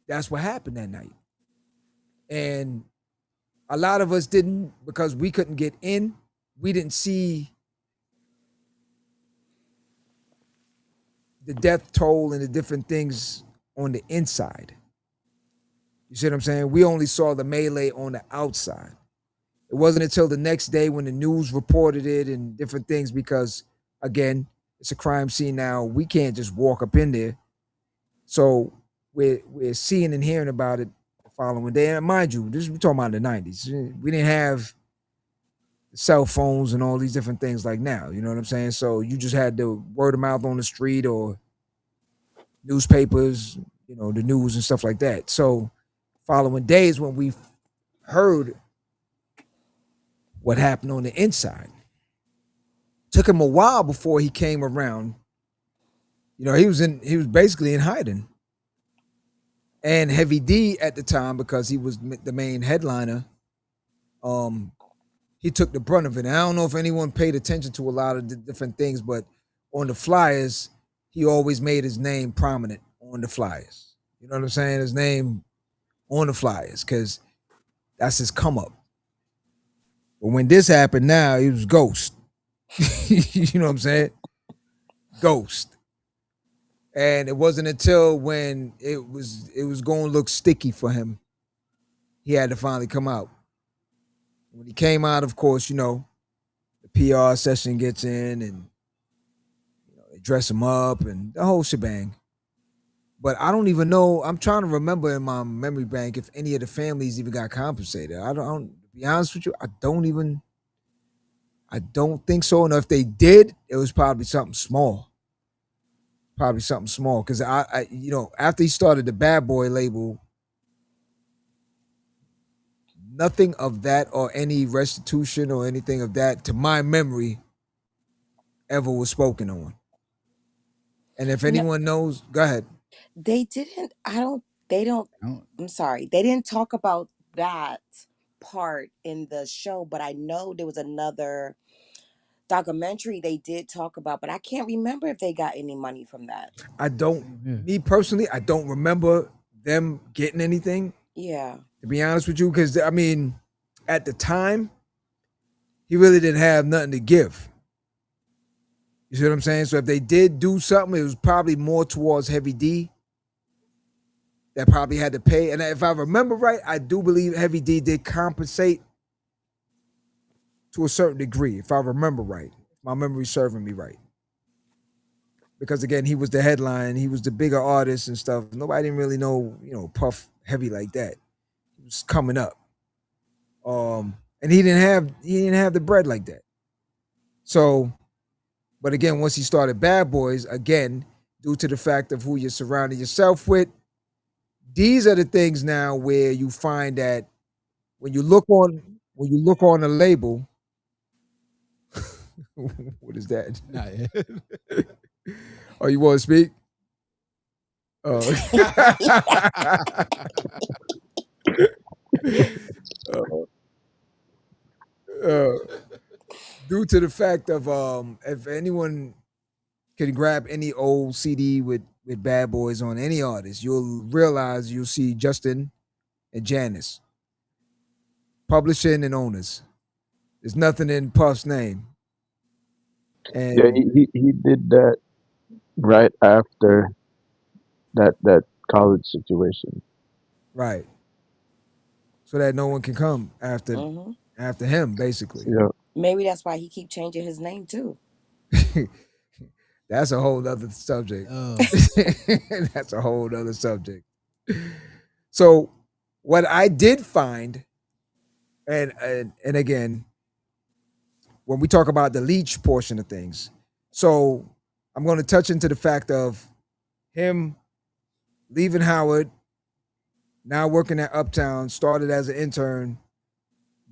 that's what happened that night. And a lot of us didn't, because we couldn't get in. We didn't see the death toll and the different things on the inside. You see what I'm saying? We only saw the melee on the outside. It wasn't until the next day when the news reported it and different things because, again, it's a crime scene now. We can't just walk up in there. So we're seeing and hearing about it the following day. And mind you, we're talking about the 90s. We didn't have cell phones and all these different things like now. You know what I'm saying? So you just had the word of mouth on the street or newspapers, the news and stuff like that. So following days when we heard what happened on the inside. Took him a while before he came around. He was basically in hiding. And Heavy D at the time, because he was the main headliner, he took the brunt of it. And I don't know if anyone paid attention to a lot of the different things, but on the flyers, he always made his name prominent on the flyers. You know what I'm saying? His name on the flyers, because that's his come up. But when this happened now, he was Ghost. You know what I'm saying? Ghost. And it wasn't until when it was going to look sticky for him, he had to finally come out. When he came out, of course, the PR session gets in and they dress him up and the whole shebang. But I don't even know. I'm trying to remember in my memory bank if any of the families even got compensated. I don't to be honest with you, I don't think so. And if they did, it was probably something small. Because I after he started the Bad Boy label, nothing of that or any restitution or anything of that to my memory ever was spoken on. And if No, anyone knows, go ahead. they didn't. I don't. They don't. I don't, I'm sorry. They didn't talk about that part in the show, but I know there was another documentary they did talk about, but I can't remember if they got any money from that. I don't, same here. me personally, I don't remember them getting anything, Yeah. to be honest with you, because I mean, at the time, he really didn't have nothing to give. You see what I'm saying? So if they did do something, it was probably more towards Heavy D that probably had to pay. And if I remember right, I do believe Heavy D did compensate to a certain degree, if I remember right. My memory's serving me right. Because again, he was the headline, he was the bigger artist and stuff. Nobody didn't really know, Puff Heavy like that. He was coming up. And he didn't have the bread like that. So, but again, once he started Bad Boys, again, due to the fact of who you're surrounding yourself with, these are the things now where you find that when you look on a label, what is that? Not yet. Oh, you want to speak? Oh. uh, due to the fact of if anyone can grab any old CD with Bad Boys on any artist, you'll see Justin and Janice, publishing and owners. There's nothing in Puff's name. And Yeah, he did that right after that college situation. right. So that no one can come Hmm. after him, basically. Yeah, Maybe that's why he keep changing his name too. That's a whole other subject. Oh, That's a whole other subject. So what I did find, and again, when we talk about the leech portion of things, so I'm going to touch into the fact of him leaving Howard, now working at Uptown, started as an intern,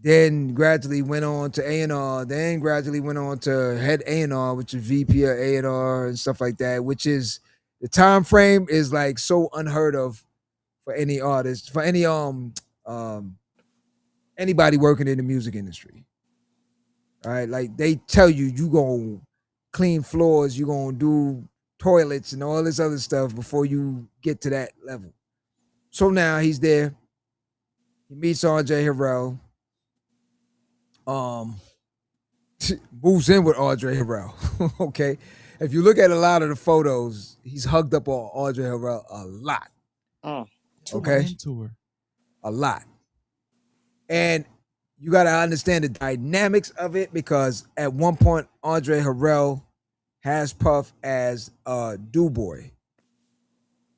then gradually went on to A&R, then gradually went on to head A&R, which is VP of A&R and stuff like that, which is the time frame is like so unheard of for any artist, for any anybody working in the music industry. All right, like they tell you gonna clean floors, you gonna do toilets and all this other stuff before you get to that level. So now he's there. He meets Andre Harrell. Um, moves in with Audrey Harrell. Okay, if you look at a lot of the photos, he's hugged up on Audrey Harrell a lot. Too Okay, much. mentor. a lot, and you got to understand the dynamics of it because at one point Andre Harrell has Puff as a do boy.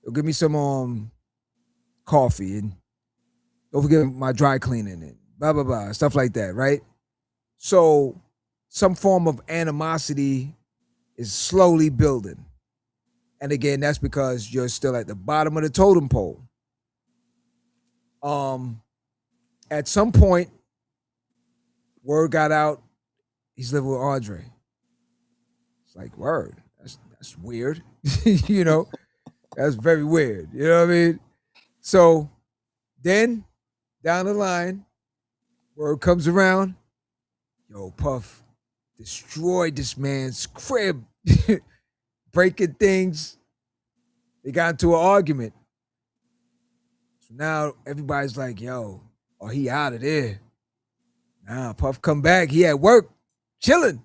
He'll give me some coffee and don't forget my dry cleaning and blah blah blah stuff like that, right? So some form of animosity is slowly building. And again, that's because you're still at the bottom of the totem pole. At some point, word got out, he's living with Audrey. It's like, word. That's weird. you know, that's very weird. You know what I mean? So then down the line, word comes around, yo, Puff destroyed this man's crib, breaking things. They got into an argument. So now everybody's like, yo, oh, he out of there. Nah, Puff come back. He at work, chilling.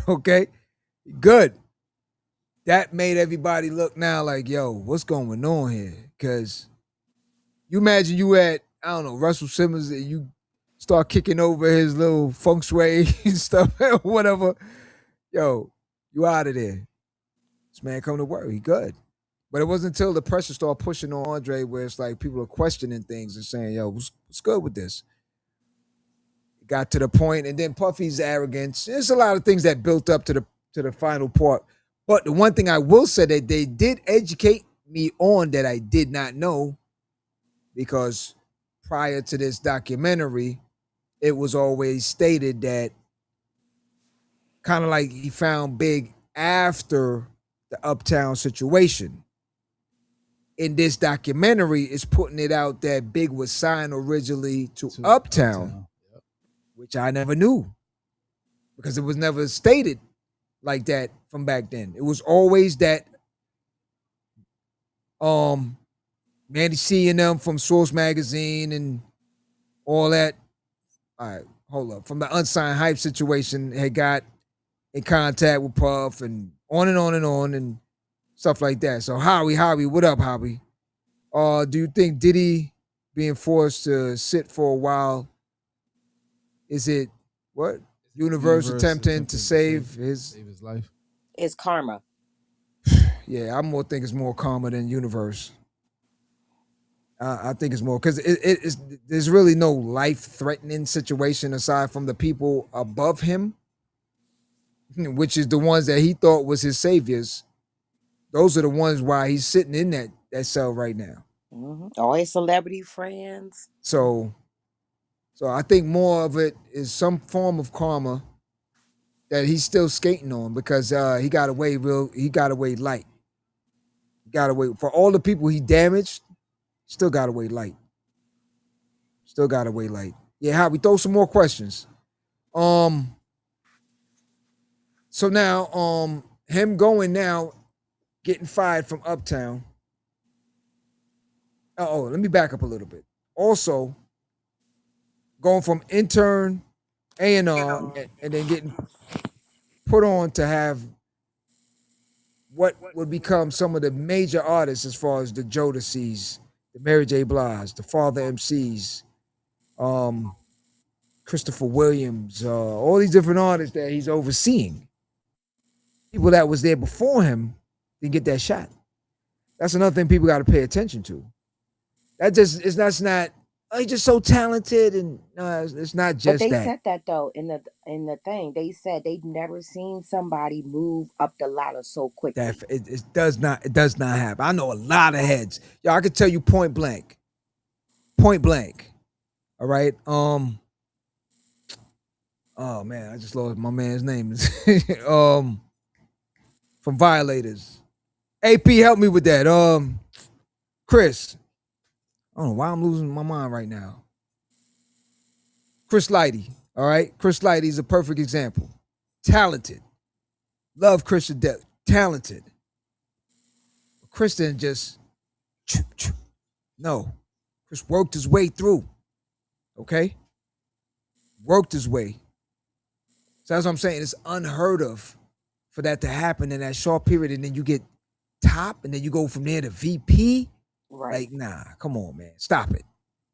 Okay, good. That made everybody look now like, yo, what's going on here? Because you imagine you at, I don't know, Russell Simmons and you start kicking over his little feng shui and stuff, whatever. Yo, you out of there. This man come to work. He good. But it wasn't until the pressure started pushing on Andre where it's like people are questioning things and saying, yo, what's good with this? It got to the point, and then Puffy's arrogance. There's a lot of things that built up to the final part. But the one thing I will say that they did educate me on that I did not know, because prior to this documentary, it was always stated that kind of like he found Big after the Uptown situation. In this documentary, it's putting it out that Big was signed originally to Uptown, Yep. which I never knew because it was never stated like that from back then. It was always that Mandy C and them from Source Magazine and all that. All right, hold up. From the unsigned hype situation, had got in contact with Puff and on and on and on and stuff like that. So Howie, what up, Howie? Do you think Diddy being forced to sit for a while, is it what? Universe attempting to save his life. It's karma. Yeah, I more think it's more karma than universe. I think it's more because it's there's really no life threatening situation aside from the people above him, which is the ones that he thought was his saviors. Those are the ones why he's sitting in that cell right now. All his celebrity friends. So I think more of it is some form of karma that he's still skating on because he got away light. He got away for all the people he damaged. Still got away light. Still got away light. Yeah, how we throw some more questions. So now him going now, getting fired from Uptown. Oh, let me back up a little bit. Also, going from intern A&R and then getting put on to have what would become some of the major artists as far as the Jodeci's, the Mary J. Blige, the Father MCs, Christopher Williams, all these different artists that he's overseeing. People that was there before him didn't get that shot. That's another thing people got to pay attention to. That's not. Oh, he's just so talented, and no, it's not just But they that. said that though in the thing. They said they'd never seen somebody move up the ladder so quickly. That it does not happen. I know a lot of heads. Yo, I could tell you point blank. Point blank. All right. Oh man, I just lost my man's name. From Violators. AP, help me with that. Chris. I don't know why I'm losing my mind right now. Chris Lighty. All right. Chris Lighty is a perfect example. Talented. Love Chris to death. Talented. Chris didn't just no. Chris worked his way through. Okay? Worked his way. So that's what I'm saying. It's unheard of for that to happen in that short period, and then you get top, and then you go from there to VP. Right. Like, nah, come on, man. Stop it.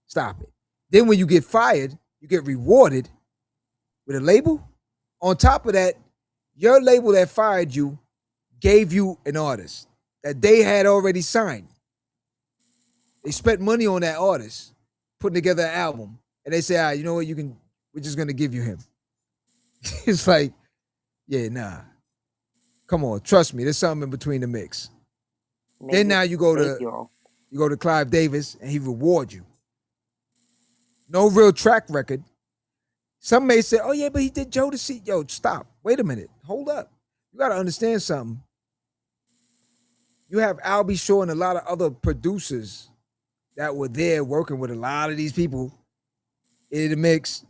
Stop it. Then when you get fired, you get rewarded with a label. On top of that, your label that fired you gave you an artist that they had already signed. They spent money on that artist, putting together an album, and they say, you know what, we're just gonna give you him. It's like, yeah, nah. Come on, trust me, there's something in between the mix. Maybe then now you go to Clive Davis and he reward you. No real track record. Some may say, oh yeah, but he did Jodeci. Yo, stop. Wait a minute. Hold up. You got to understand something. You have Albie Shaw and a lot of other producers that were there working with a lot of these people in the mix,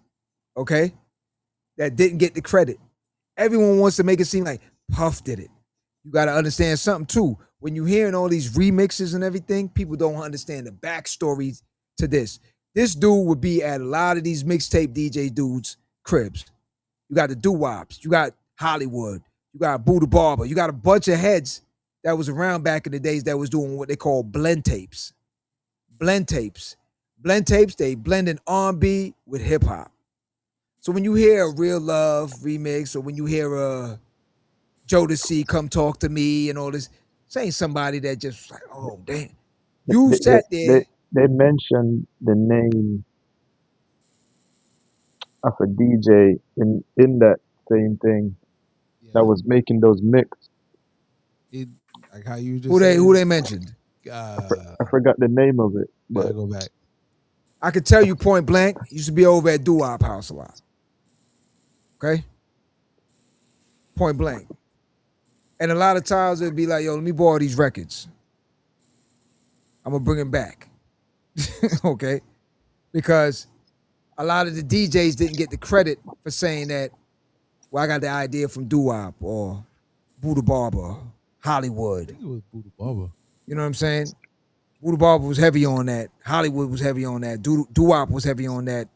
okay, that didn't get the credit. Everyone wants to make it seem like Puff did it. You got to understand something too. When you're hearing all these remixes and everything, people don't understand the backstory to this. This dude would be at a lot of these mixtape DJ dudes' cribs. You got the doo-wops. You got Hollywood. You got Buddha Barber. You got a bunch of heads that was around back in the days that was doing what they call blend tapes. Blend tapes. Blend tapes, they blend in R&B with hip-hop. So when you hear a Real Love remix or when you hear a Jodeci, Come Talk to Me and all this, this ain't somebody that just like, oh, damn. You sat there. They mentioned the name of a DJ in that same thing that was making those mix. Like how you just who they mentioned? I forgot the name of it. But go back. I could tell you point blank, he used to be over at Doo-Wop House a lot. Okay? Point blank. And a lot of times it'd be like, yo, let me borrow these records. I'm gonna bring them back. Okay? Because a lot of the DJs didn't get the credit for saying that, well, I got the idea from Doo-Wop or Buddha Barber, I Hollywood. think it was Buddha Baba. You know what I'm saying? Buddha Barber was heavy on that. Hollywood was heavy on that. Doo-Wop was heavy on that.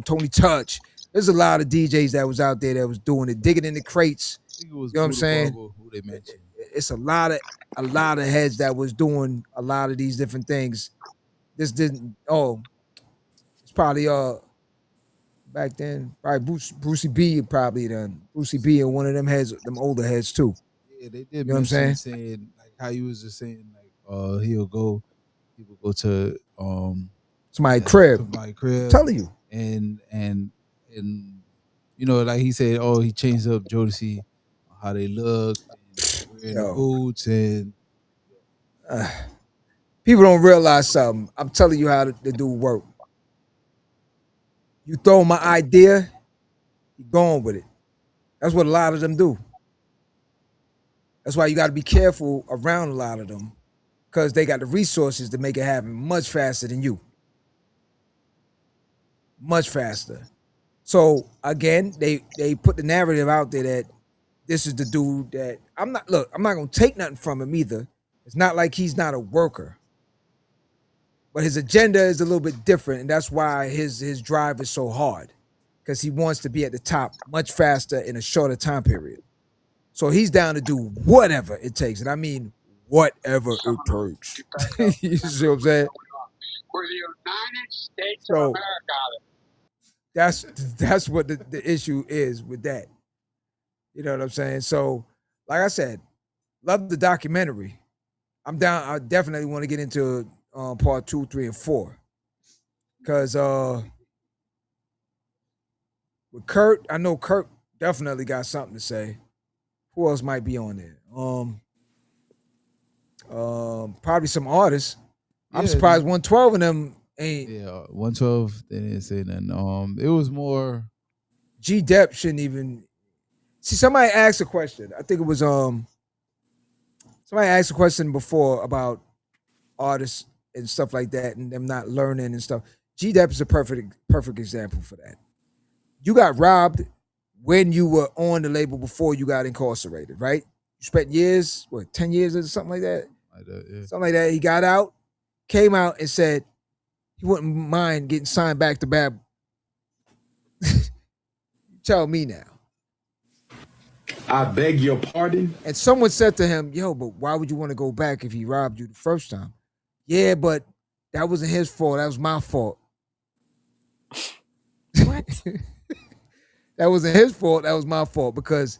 Tony Touch. There's a lot of DJs that was out there that was doing it, digging in the crates. I think it was You know what I'm Buddha saying? Baba who they mentioned. It's a lot of heads that was doing a lot of these different things. This didn't. Oh, it's probably back then. Probably Brucey B probably done. Brucey B and one of them heads, them older heads too. Yeah, they did You know what I'm mention saying? saying like how you was just saying like he would go to Somebody crib. somebody crib Telling you. and you know, like he said, oh, he changed up Jodeci, how they look, and wearing the Yo. boots, and People don't realize something. I'm telling you how to do work. You throw my idea, you going with it. That's what a lot of them do. That's why you got to be careful around a lot of them, because they got the resources to make it happen much faster than you. Much faster. So again, they put the narrative out there that this is the dude that I'm not gonna take nothing from him either. It's not like he's not a worker. But his agenda is a little bit different, and that's why his drive is so hard. Because he wants to be at the top much faster in a shorter time period. So he's down to do whatever it takes. And I mean whatever it takes. You see what I'm saying? For the United States So- of America. That's what the issue is with that. You know what I'm saying? So, like I said, love the documentary. I'm down. I definitely want to get into part 2, 3, and 4. Because with Kurt, I know Kurt definitely got something to say. Who else might be on there? Probably some artists. I'm Yeah, surprised 112 of them ain't. yeah, 112. They didn't say nothing. It was more. G Dep shouldn't even. See, somebody asked a question. I think it was somebody asked a question before about artists and stuff like that, and them not learning and stuff. G Dep is a perfect example for that. You got robbed when you were on the label before you got incarcerated, right? You spent years, 10 years or something like that? Like that, yeah. Something like that. He got out, came out and said he wouldn't mind getting signed back to Bad. Tell me now. I beg your pardon? And someone said to him, yo, but why would you want to go back if he robbed you the first time? Yeah, but that wasn't his fault. That was my fault. What? That wasn't his fault. That was my fault because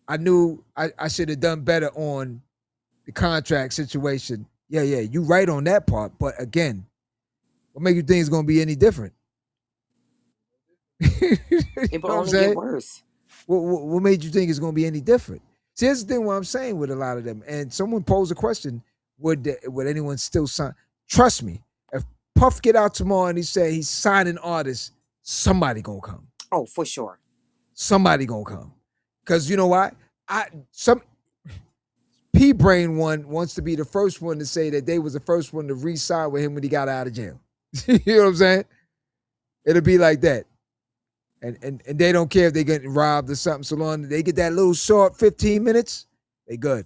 I knew I should have done better on the contract situation. Yeah, you right on that part. But again, what make you think it's going to be any different? It will only get worse. What made you think it's going to be any different? See, here's the thing what I'm saying with a lot of them. And someone posed a question, would anyone still sign? Trust me, if Puff get out tomorrow and he say he's signing artists, somebody going to come. Oh, for sure. Somebody going to come. Because you know why? P-Brain one wants to be the first one to say that they was the first one to re-sign with him when he got out of jail. You know what I'm saying? It'll be like that. And they don't care if they get robbed or something. So long as they get that little short 15 minutes, they good.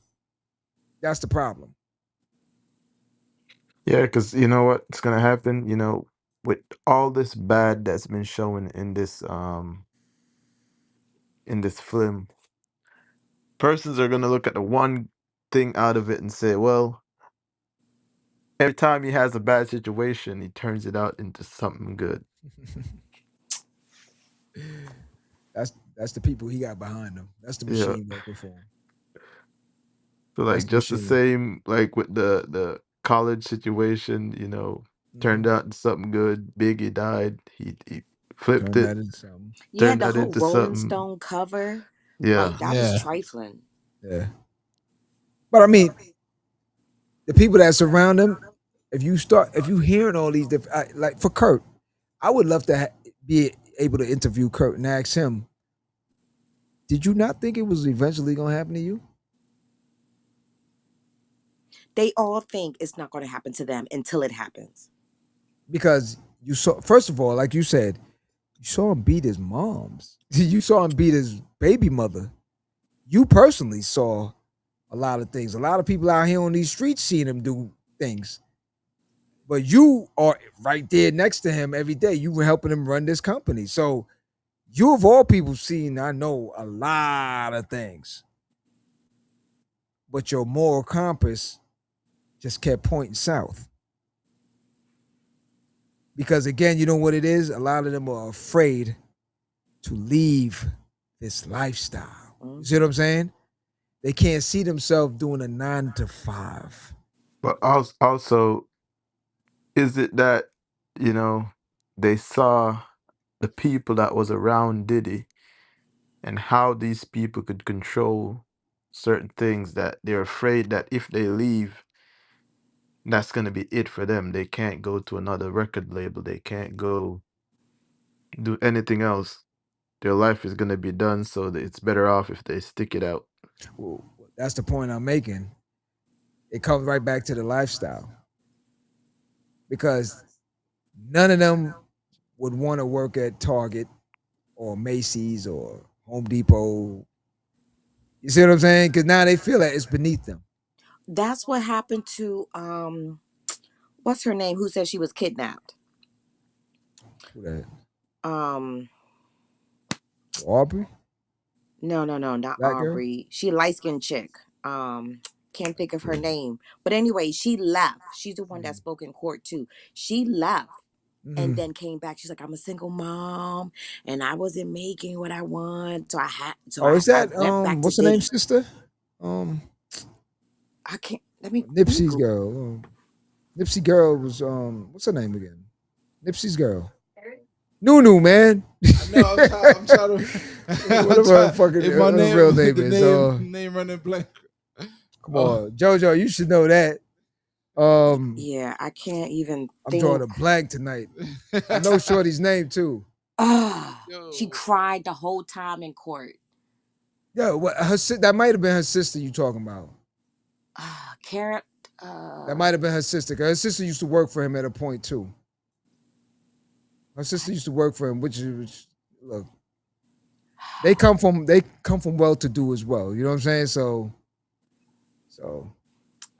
That's the problem. Yeah, because you know what's gonna happen, with all this bad that's been shown in this film, persons are gonna look at the one thing out of it and say, well, every time he has a bad situation, he turns it out into something good. That's the people he got behind him. That's the Yeah. machine working for him. So That's like the just the machine. same like with the college situation, turned out into something good. Biggie died. He flipped Turn it, that into something. Yeah, turned the that whole into Rolling something. Stone cover, Yeah. like that Yeah. was trifling. Yeah. But I mean, the people that surround him, if you hearing all these different, like for Kurt, I would love to be able to interview Kurt and ask him, did you not think it was eventually going to happen to you? They all think it's not going to happen to them until it happens. Because you saw, first of all, like you said, you saw him beat his moms. You saw him beat his baby mother. You personally saw a lot of things. A lot of people out here on these streets seeing him do things. But you are right there next to him every day. You were helping him run this company. So you of all people seen, I know, a lot of things. But your moral compass just kept pointing south. Because again, you know what it is? A lot of them are afraid to leave this lifestyle. You see what I'm saying? They can't see themselves doing a 9 to 5. But also, is it that, you know, they saw the people that was around Diddy and how these people could control certain things that they're afraid that if they leave, that's going to be it for them. They can't go to another record label. They can't go do anything else. Their life is going to be done, so that it's better off if they stick it out. Well, that's the point I'm making. It comes right back to the lifestyle. Because none of them would want to work at Target or Macy's or Home Depot. You see what I'm saying? Because now they feel that it's beneath them. That's what happened to what's her name? Who said she was kidnapped? Who that? Aubrey? No, not Black girl? Aubrey. She light skinned chick. Can't think of her name. But anyway, she left. She's the one that spoke in court too. She left and then came back. She's like, I'm a single mom and I wasn't making what I want. So I had Is that I went back what's to her name, Diddy. sister? I can't let me Nipsey's girl. Nipsey girl was what's her name again? Nipsey's girl. Nunu, man. No, I'm trying to. Whatever fucking if my name, real name the is. name running blank. Come on, JoJo, you should know that. Yeah, I can't even I'm drawing a blank tonight. I know Shorty's name too. She cried the whole time in court. Yeah, what that might have been her sister you talking about. Carrot. That might have been her sister. 'Cause her sister used to work for him at a point too. Her sister used to work for him, which look, they come from well to do as well. You know what I'm saying? So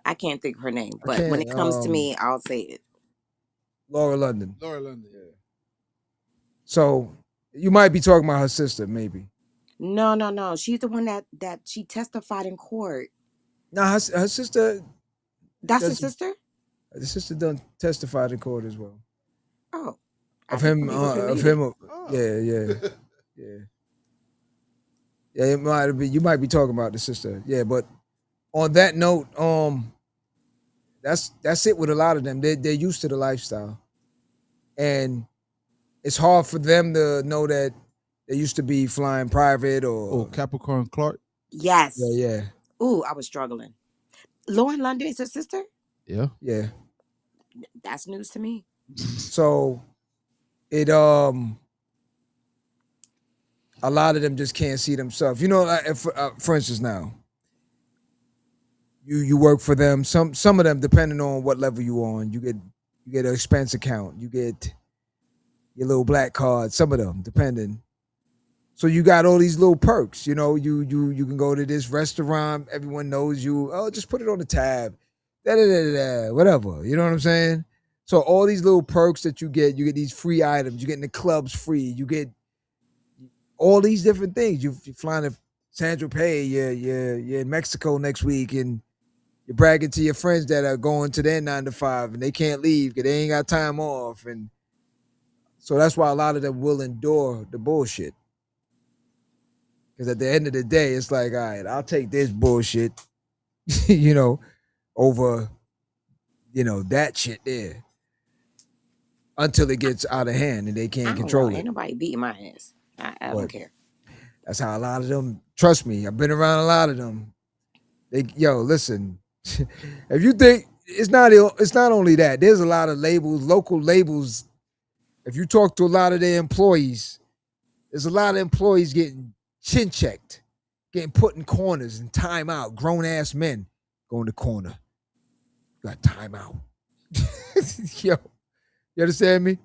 I can't think of her name, but when it comes to me, I'll say it. Laura London. Laura London, yeah. So you might be talking about her sister, maybe. No. She's the one that she testified in court. No, her sister. That's her sister? The sister done testified in court as well. Oh. Of him. Yeah. Yeah, it might be. You might be talking about the sister. Yeah, but on that note, that's it with a lot of them. They're used to the lifestyle, and it's hard for them to know that they used to be flying private or Capricorn Clark. Yes. Yeah. Ooh, I was struggling. Lauren London is her sister? Yeah. That's news to me. So it a lot of them just can't see themselves. You know, if, for instance, now you work for them. Some of them, depending on what level you on, you get an expense account. You get your little black card. Some of them, depending. So you got all these little perks. You know, you can go to this restaurant. Everyone knows you. Oh, just put it on the tab. Whatever. You know what I'm saying? So all these little perks that you get these free items. You get in the clubs free. You get all these different things. You're flying to San Tropez. You're in Mexico next week, and you're bragging to your friends that are going to their 9 to 5 and they can't leave because they ain't got time off. And so that's why a lot of them will endure the bullshit. Because at the end of the day, it's like, all right, I'll take this bullshit, over, that shit there. Until it gets out of hand and they can't control it. Ain't nobody beating my ass. I don't care. That's how a lot of them, trust me, I've been around a lot of them. Listen, if you think it's not only that, there's a lot of labels, local labels if you talk to a lot of their employees, there's a lot of employees getting chin checked, getting put in corners and time out. Grown ass men go in the corner. You got time out. Yo, you understand me?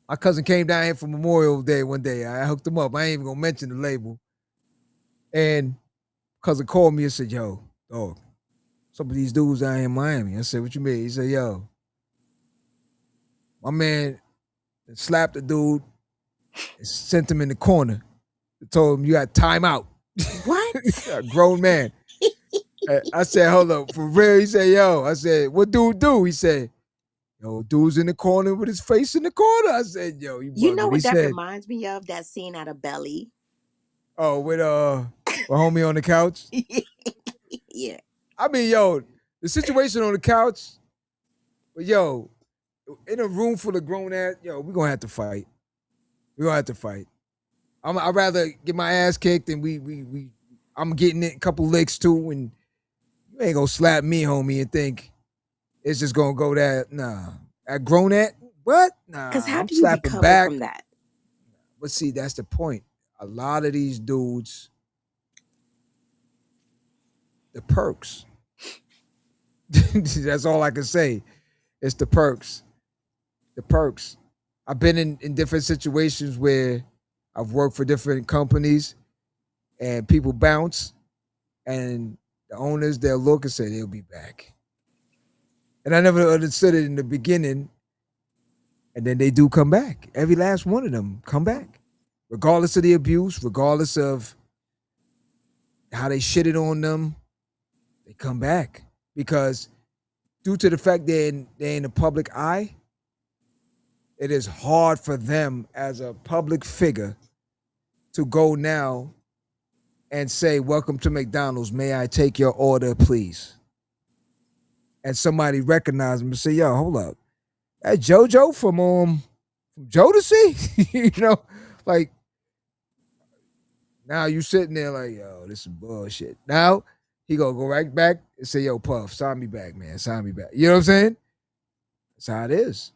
My cousin came down here for Memorial Day one day. I hooked him up. I ain't even gonna mention the label. And cousin called me and said, yo, dog, some of these dudes out here in Miami. I said, what you mean? He said, yo, my man slapped the dude and sent him in the corner. Told him you got time out. What? A grown man. I said, hold up, for real? He said, yo. I said, what dude do? He said, yo, dude's in the corner with his face in the corner. I said, yo, You know bugging. what He that said, reminds me of? That scene out of Belly. oh, with homie on the couch. Yeah. I mean, yo, the situation on the couch, but yo, in a room full of grown ass, yo, we're gonna have to fight. We're gonna have to fight. I'd rather get my ass kicked and I'm getting it a couple licks too, and you ain't gonna slap me, homie, and think it's just gonna go that. Nah. At grown at what? Nah. Because how I'm do you slapping recover back. from that? But see, that's the point. A lot of these dudes, the perks. That's all I can say. It's the perks. The perks. I've been in different situations where I've worked for different companies and people bounce and the owners, they'll look and say they'll be back. And I never understood it in the beginning. And then they do come back. Every last one of them come back. Regardless of the abuse, regardless of how they shitted on them, they come back. Because due to the fact they're in the public eye, it is hard for them as a public figure to go now and say, welcome to McDonald's. May I take your order, please? And somebody recognize them and say, yo, hold up. That JoJo from Jodeci? You know, like, now you sitting there like, yo, this is bullshit. Now he gonna go right back and say, yo, Puff, sign me back, man. Sign me back. You know what I'm saying? That's how it is.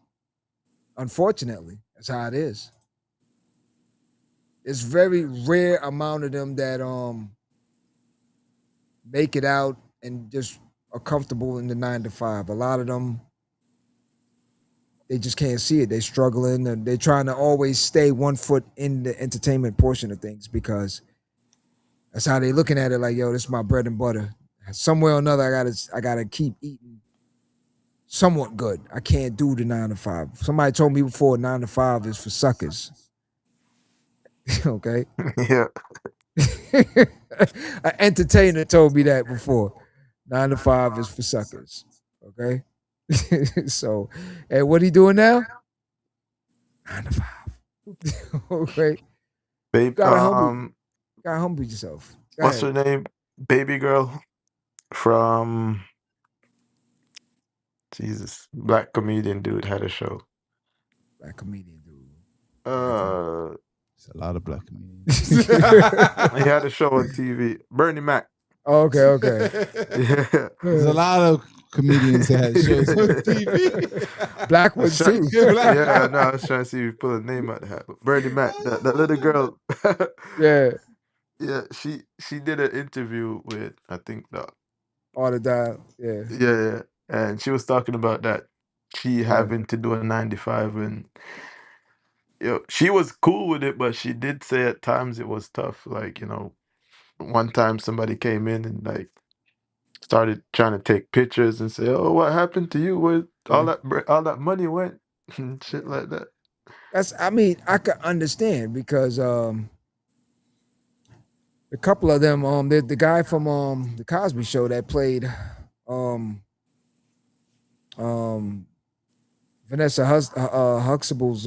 Unfortunately, that's how it is. It's very rare amount of them that make it out and just are comfortable in the 9 to 5. A lot of them, they just can't see it. They're struggling and they're trying to always stay 1 foot in the entertainment portion of things because that's how they're looking at it. Like, yo, this is my bread and butter. Somewhere or another, I gotta keep eating somewhat good. I can't do the 9 to 5. Somebody told me before 9 to 5 is for suckers. Okay. Yeah. An entertainer told me that before. 9 to 5 is for suckers. Okay. So, and what he doing now? 9 to 5. Okay. Babe, Gotta humble yourself. Go what's ahead. her name? Baby girl from Jesus. Black comedian dude had a show. Black comedian dude. It's a lot of black comedians. He had a show on TV. Bernie Mac. Oh, okay. Yeah. There's a lot of comedians that had shows on TV. Black ones too. Yeah, no, I was trying to see if you pull a name out of the hat. Bernie Mac, that little girl. Yeah. Yeah, she did an interview with I think All the dial. Yeah. yeah, and she was talking about that she having to do a 95 and she was cool with it, but she did say at times it was tough. Like, one time somebody came in and like started trying to take pictures and say, "Oh, what happened to you? Where all that money went?" and shit like that. I could understand because a couple of them, the guy from the Cosby Show that played Vanessa Huxtable's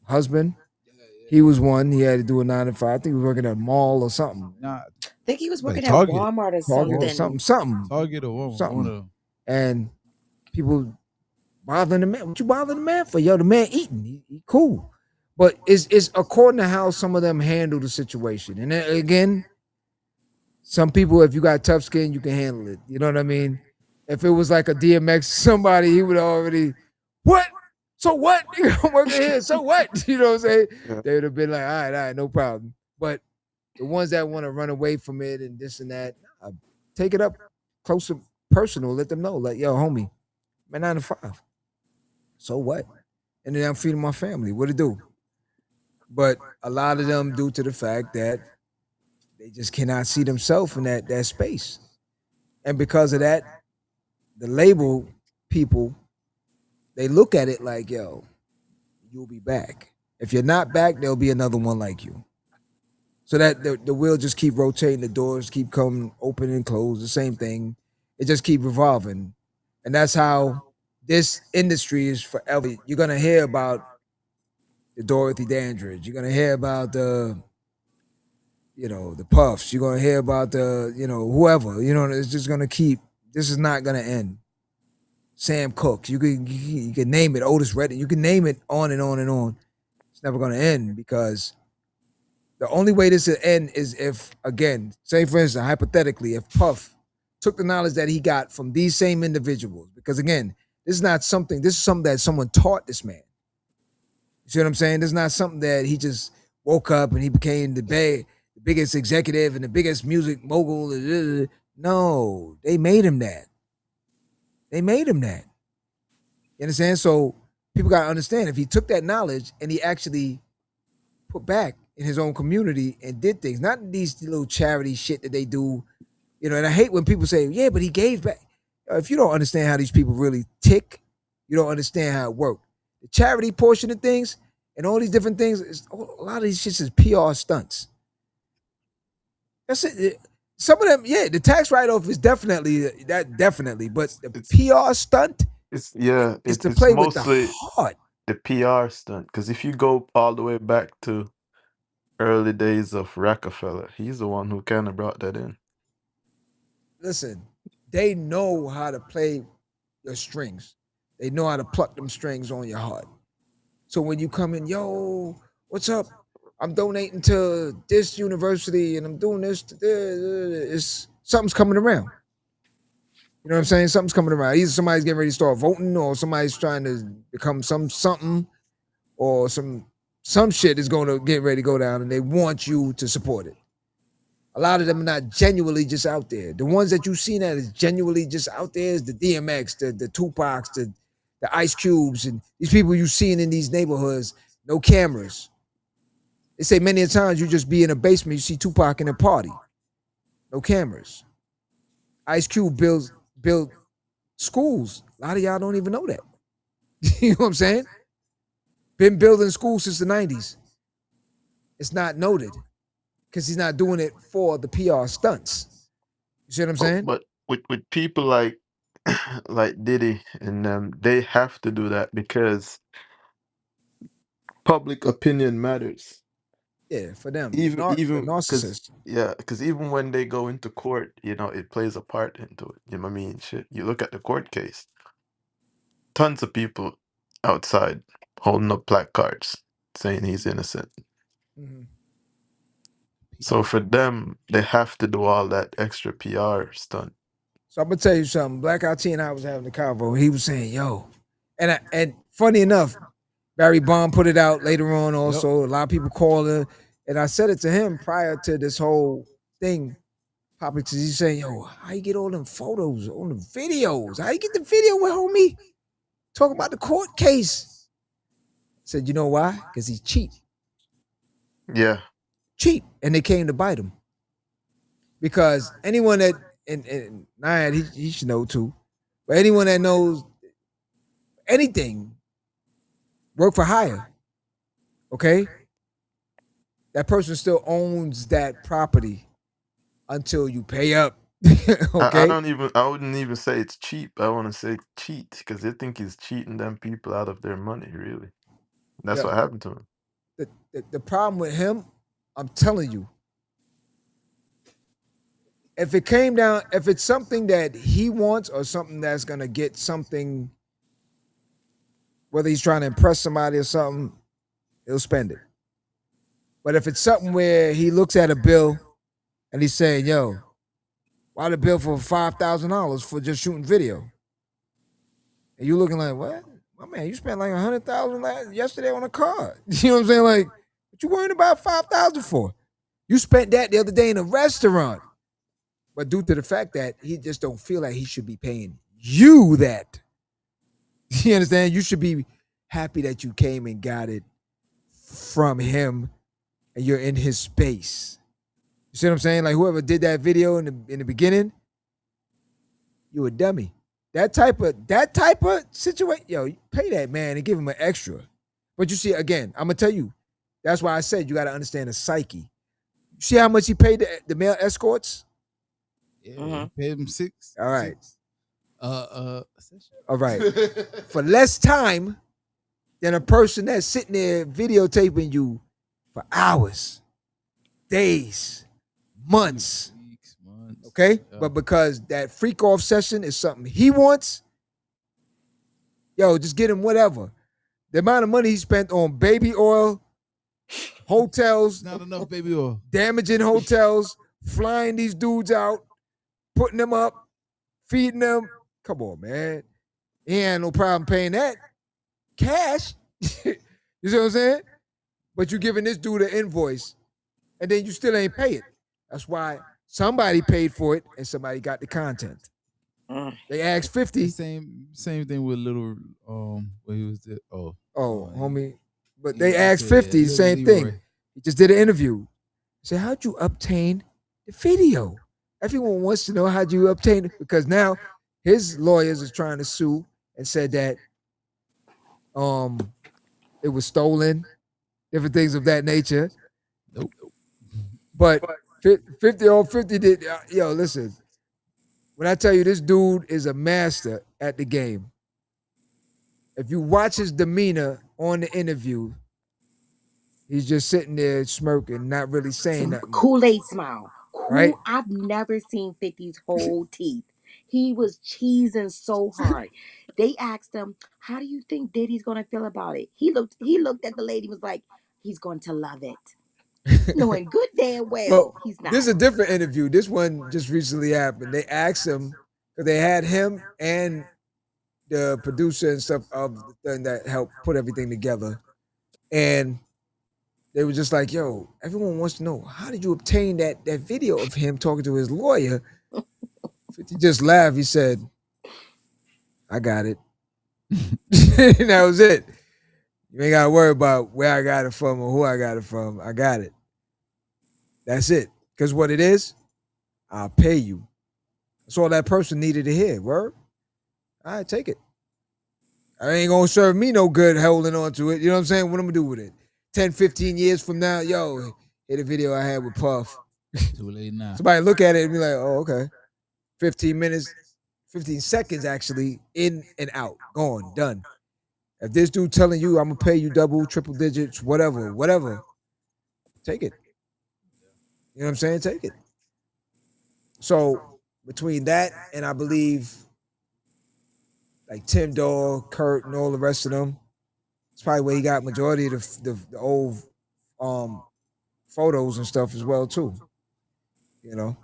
husband. He was one. He had to do a 9 to 5. I think he was working at a mall or something. Nah, I think he was working at Target. Walmart or Target something. or something. Target or Walmart. Something. One of them. And people bothering the man. What you bothering the man for? Yo, the man eating. He cool. But it's according to how some of them handle the situation. And then, again, some people, if you got tough skin, you can handle it. You know what I mean? If it was like a DMX somebody, he would already, what? so what? I'm working here. So what? You know what I'm saying? Yeah. They would have been like, all right, no problem. But the ones that want to run away from it and this and that, take it up close to personal. Let them know, like, yo, homie, man, 9 to 5. So what? And then I'm feeding my family. What to do? But a lot of them, due to the fact that they just cannot see themselves in that space, and because of that, the label people, they look at it like, yo, you'll be back. If you're not back, there'll be another one like you. So that the wheel just keep rotating, the doors keep coming open and closed, the same thing. It just keep revolving. And that's how this industry is forever. You're gonna hear about the Dorothy Dandridge. You're gonna hear about the Puffs. You're gonna hear about whoever. It's just gonna keep. This is not gonna end. Sam Cooke. You can name it. Otis Redding. You can name it on and on and on. It's never gonna end because the only way this will end is if, again, say for instance, hypothetically, if Puff took the knowledge that he got from these same individuals, because again, this is not something. This is something that someone taught this man. You see what I'm saying? This is not something that he just woke up and he became the biggest executive and the biggest music mogul. No, they made him that. They made him that. You understand? So people got to understand, if he took that knowledge and he actually put back in his own community and did things, not these little charity shit that they do, and I hate when people say, yeah, but he gave back. If you don't understand how these people really tick, you don't understand how it works. The charity portion of things and all these different things, a lot of these shits is PR stunts. That's it. Some of them, yeah, the tax write-off is definitely, but the It's PR stunt is to it's play with the mostly heart. the PR stunt. Because if you go all the way back to early days of Rockefeller, he's the one who kind of brought that in. Listen, they know how to play your strings. They know how to pluck them strings on your heart. So when you come in, yo, what's up? I'm donating to this university and I'm doing this to this. Something's coming around. You know what I'm saying? Something's coming around. Either somebody's getting ready to start voting, or somebody's trying to become something, or some shit is going to get ready to go down, and they want you to support it. A lot of them are not genuinely just out there. The ones that you've seen that is genuinely just out there is the DMX, the Tupacs, the Ice Cubes, and these people you've seen in these neighborhoods. No cameras. They say many a times you just be in a basement, you see Tupac in a party. No cameras. Ice Cube build schools. A lot of y'all don't even know that. You know what I'm saying? Been building schools since the 90s. It's not noted because he's not doing it for the PR stunts. You see what I'm saying? But with people like like Diddy and them, they have to do that because public opinion matters. Yeah, for them. The Even because narcissist. yeah, because even when they go into court, it plays a part into it. You know what I mean? Shit, you look at the court case, tons of people outside holding up placards saying he's innocent. Mhm. So for them, they have to do all that extra PR stunt. So I'm gonna tell you something. Black IT and I was having a convo. He was saying, "Yo," and funny enough, Barry Bond put it out later on. Yep. Also, a lot of people called her, and I said it to him prior to this whole thing popping. Because he's saying, "Yo, how you get all them photos, all the videos? How you get the video with homie talking about the court case?" I said, "You know why? Because he's cheap, Yeah. cheap," and they came to bite him. Because anyone that and Nyan, he should know too, but anyone that knows anything, work for hire, okay? That person still owns that property until you pay up. I Okay? don't even I wouldn't even say it's cheap. I want to say cheat because they think he's cheating them people out of their money. Really, that's Yeah. what happened to him. The problem with him, I'm telling you, if it came down, if it's something that he wants or something that's gonna get something, whether he's trying to impress somebody or something, he'll spend it. But if it's something where he looks at a bill and he's saying, yo, why the bill for $5,000 for just shooting video? And you looking like, what? My man, you spent like 100,000 yesterday on a car. You know what I'm saying? Like, what you worrying about 5,000 for? You spent that the other day in a restaurant. But due to the fact that he just don't feel like he should be paying you that, you understand? You should be happy that you came and got it from him and you're in his space. You see what I'm saying? Like whoever did that video in the beginning, you a dummy. That type of situation, yo, you pay that man and give him an extra. But you see, again, I'm gonna tell you, that's why I said you gotta understand the psyche. You see how much he paid the male escorts? Yeah, Mhm. he paid him six. All right. Six. All right. For less time than a person that's sitting there videotaping you for hours, days, months. Weeks, months. Okay? Yeah. But because that freak off session is something he wants, yo, just get him whatever. The amount of money he spent on baby oil, hotels, Not enough baby oil. damaging hotels, flying these dudes out, putting them up, feeding them. Come on, man. He ain't no problem paying that cash. You see what I'm saying? But you giving this dude an invoice and then you still ain't pay it. That's why somebody paid for it and somebody got the content. Mm. They asked 50. Same thing with little where he was the Homie. But he they asked said, 50, Little same Leroy. thing. He just did an interview. Say, how'd you obtain the video? Everyone wants to know how'd you obtain it because now his lawyers is trying to sue and said that it was stolen, different things of that nature. Nope. But 50 on 50 did yo, listen. When I tell you this dude is a master at the game, if you watch his demeanor on the interview, he's just sitting there smirking, not really saying nothing. Kool-Aid smile. Right? I've never seen 50's whole teeth. He was cheesing so hard. They asked him, "How do you think Diddy's gonna feel about it?" He looked at the lady, was like, "He's going to love it." Knowing good damn Well, well he's not. this is a different interview. This one just recently happened. They asked him because they had him and the producer and stuff of the thing that helped put everything together. And they were just like, yo, everyone wants to know, how did you obtain that video of him talking to his lawyer? 50 just laughed. He said, I got it. And that was it. You ain't gotta worry about where I got it from or who I got it from. I got it. That's it. Because what it is, I'll pay you. That's all that person needed to hear. Word? All right, take it. I ain't gonna serve me no good holding on to it. You know what I'm saying? What I'm gonna do with it? 10, 15 years from now, yo, hit a video I had with Puff. Too late now. Somebody look at it and be like, oh, okay. 15 minutes, 15 seconds actually, in and out. Gone, done. If this dude telling you I'm gonna pay you double, triple digits, whatever, take it. You know what I'm saying? Take it. So between that and I believe like Tim Dog, Kurt, and all the rest of them, it's probably where he got majority of the old photos and stuff as well too. You know,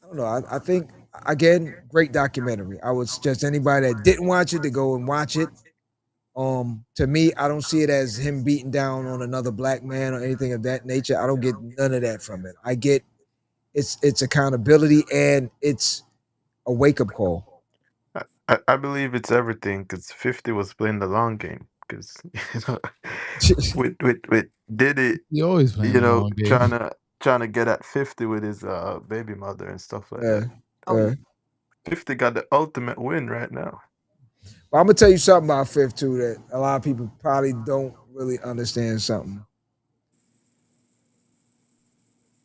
I don't know. I think again, great documentary. I would suggest anybody that didn't watch it to go and watch it. To me, I don't see it as him beating down on another black man or anything of that nature. I don't get none of that from it. I get it's accountability and it's a wake up call. I believe it's everything because 50 was playing the long game because you know with Diddy, He always playing you the know, long game. trying to get at 50 with his baby mother and stuff like that. Oh, 50 got the ultimate win right now. But I'm gonna tell you something about Fifth too that a lot of people probably don't really understand something.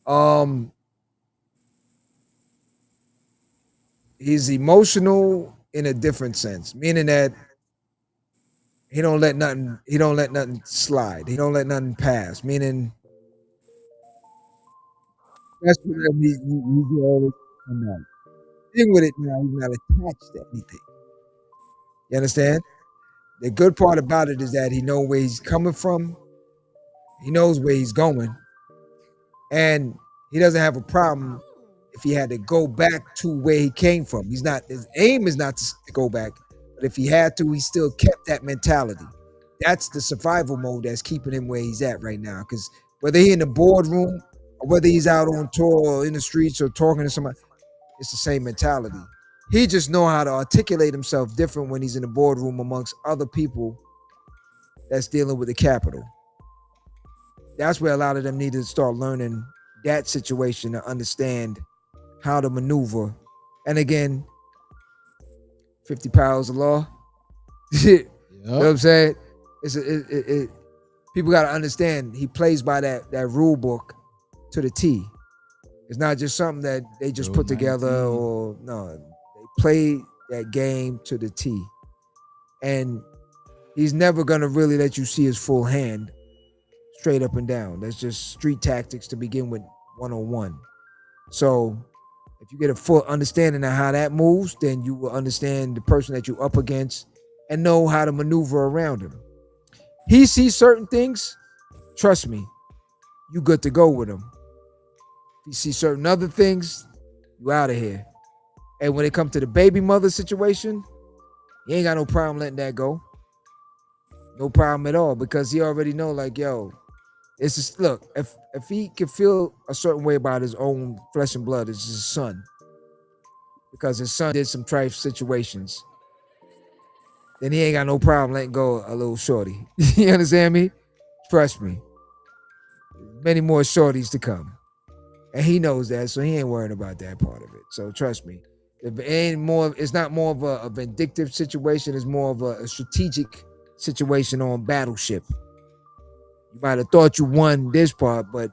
Um, he's emotional in a different sense, meaning that he don't let nothing slide. He don't let nothing pass. Meaning that's what he always come out. Thing with it now, he's not attached to anything. You understand? The good part about it is that he knows where he's coming from. He knows where he's going, and he doesn't have a problem if he had to go back to where he came from. He's not. His aim is not to go back. But if he had to, he still kept that mentality. That's the survival mode that's keeping him where he's at right now. Because whether he's in the boardroom or whether he's out on tour or in the streets or talking to somebody, it's the same mentality. He just know how to articulate himself different when he's in the boardroom amongst other people that's dealing with the capital. That's where a lot of them need to start learning that situation to understand how to maneuver. And again, 50 pounds of law. You know what I'm saying? People got to understand he plays by that rule book to the T. It's not just something that they just put together or no. They play that game to the T. And he's never going to really let you see his full hand straight up and down. That's just street tactics to begin with 101. So if you get a full understanding of how that moves, then you will understand the person that you're up against and know how to maneuver around him. He sees certain things, trust me, you good to go with him. If you see certain other things, you out of here. And when it comes to the baby mother situation, he ain't got no problem letting that go. No problem at all, because he already know, like, yo, it's just, look, if he can feel a certain way about his own flesh and blood, it's his son. Because his son did some trifle situations. Then he ain't got no problem letting go a little shorty. You understand me? Trust me. Many more shorties to come. And he knows that, so he ain't worrying about that part of it. So trust me. It's not more of a vindictive situation, it's more of a strategic situation on Battleship. You might have thought you won this part, but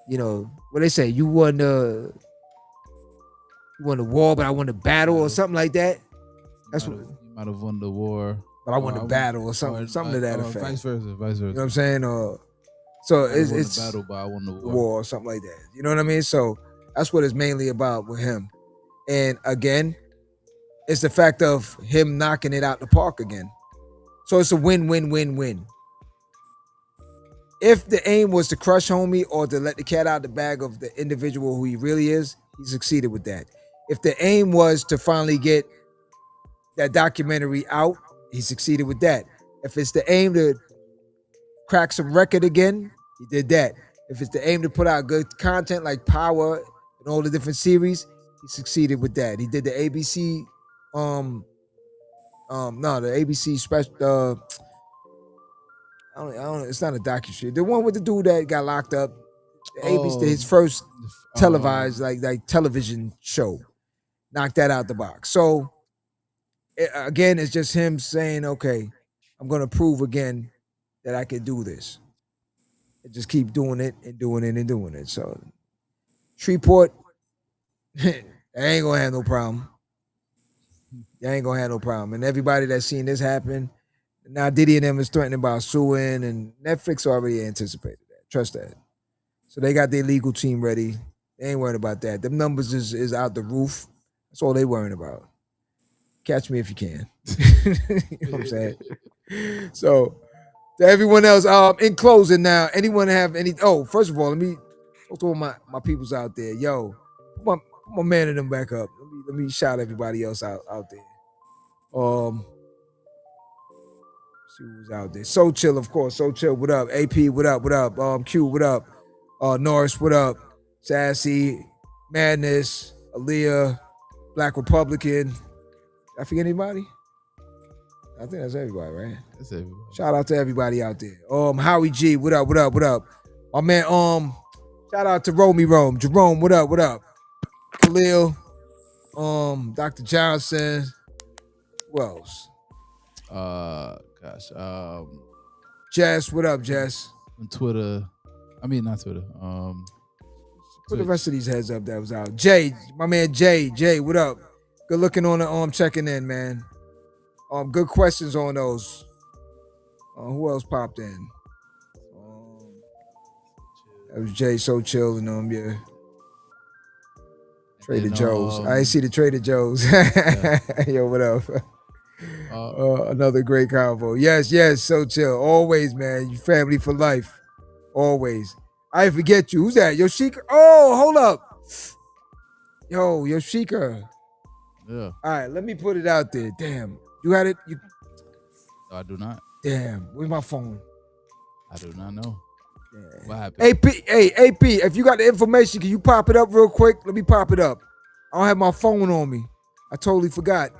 you know, what they say, you won the war, but I won the battle or something like that. That's what you might have won the war, but I won the battle or something to that effect. Vice versa. You know what I'm saying? So it's the battle, but I won the war. Or something like that. You know what I mean? So that's what it's mainly about with him. And again, it's the fact of him knocking it out the park again. So it's a win-win-win-win. If the aim was to crush homie or to let the cat out the bag of the individual who he really is, he succeeded with that. If the aim was to finally get that documentary out, he succeeded with that. If it's the aim to crack some record again, he did that. If it's the aim to put out good content like Power and all the different series, he succeeded with that. He did the ABC, the ABC special. I don't. It's not a docuseries. The one with the dude that got locked up. ABC, his first televised like television show, knocked that out the box. So again, it's just him saying, "Okay, I'm gonna prove again that I can do this." And just keep doing it and doing it and doing it. So Shreveport, they ain't gonna have no problem. They ain't gonna have no problem. And everybody that's seen this happen, now Diddy and them is threatening about suing, and Netflix already anticipated that. Trust that. So they got their legal team ready. They ain't worried about that. Them numbers is out the roof. That's all they worrying about. Catch me if you can. You know what I'm saying? So to everyone else, in closing now, anyone have any, first of all, let me talk to all my peoples out there. Yo, put my man and them back up. Let me shout everybody else out there. See who's out there. So Chill, of course. So Chill, what up? AP, what up? What up? Q, what up? Norris, what up? Sassy, Madness, Aaliyah, Black Republican. Did I forget anybody? I think that's everybody, right? That's everybody. Shout out to everybody out there. Howie G, what up? What up? What up? My man, shout out to Romy Rome. Jerome, what up? What up? Khalil, Dr. Johnson. Who else? Jess, what up, Jess? On Twitter. I mean, not Twitter. Put the rest of these heads up that was out. Jay, my man Jay, what up? Good looking on the checking in, man. Good questions on those. Who else popped in? That was Jay, So Chill, and yeah. Trader Joe's. I ain't see the Trader Joe's. Yeah. Yo, what up? Another great convo. Yes, So Chill. Always, man. You family for life. Always. I forget you. Who's that? Yoshika? Oh, hold up. Yo, Yoshika. Yeah. All right, let me put it out there. Damn. You got it? You No, I do not. damn. Where's my phone? I do not know. Yeah. What happened? AP, if you got the information, can you pop it up real quick? Let me pop it up. I don't have my phone on me. I totally forgot.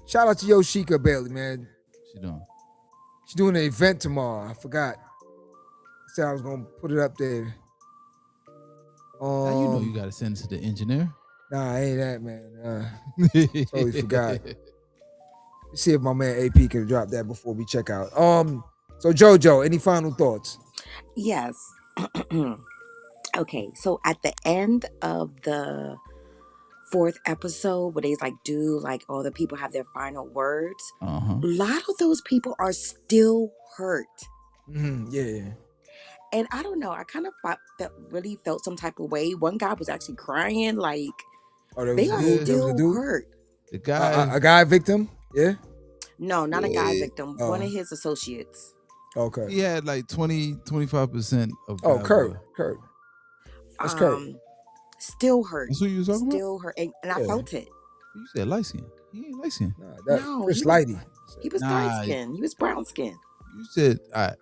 Shout out to Yoshika Bailey, man. What she doing? She's doing an event tomorrow. I forgot. I said I was gonna put it up there. Now you know you gotta send it to the engineer. Nah, ain't that, man. Totally forgot. Let's see if my man AP can drop that before we check out. So JoJo, any final thoughts? Yes. Okay, so at the end of the fourth episode, where they like do like all the people have their final words, Uh-huh. a lot of those people are still hurt. Yeah. And I don't know, I kind of really felt some type of way. One guy was actually crying, like they are still hurt. The guy, a guy victim, yeah. No, not a guy victim. Oh. One of his associates. Okay. he had like 20-25% of. Oh, bad Kurt. blood. Kurt. That's Kurt. Still hurt. That's who you was talking about? Still hurt, and I Yeah. felt it. You said light skin. He ain't light skin. No, Chris he Lighty. He was Nah. dark skin. He was brown skin. You said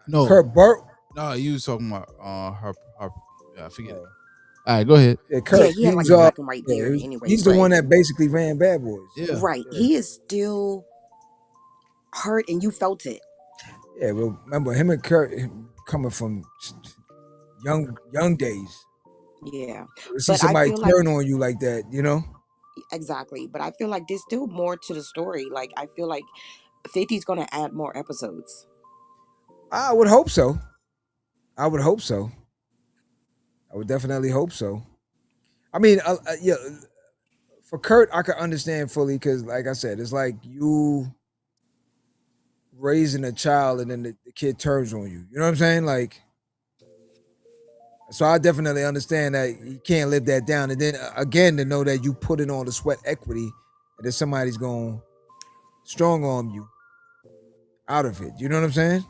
no. Kurt Burt. No, you was talking about Harper. Yeah, I forget it. All right, go ahead. Yeah, Kurt. Yeah, he had like was, a black and white beard. he's- Anyway, he's the one that basically ran Bad Boys. Yeah. right. He is still hurt, and you felt it. Yeah, well, remember him and Kurt coming from young days. Yeah, To see but I somebody feel turn like on you like that, you know? exactly. But I feel like there's still more to the story. Like I feel like 50's gonna add more episodes. I would hope so. I would hope so. I would definitely hope so. I mean, yeah, for Kurt, I could understand fully because, like I said, it's like you raising a child and then the kid turns on you. You know what I'm saying? Like, so I definitely understand that you can't live that down. And then again, to know that you put in all the sweat equity and then somebody's going strong arm you out of it. You know what I'm saying?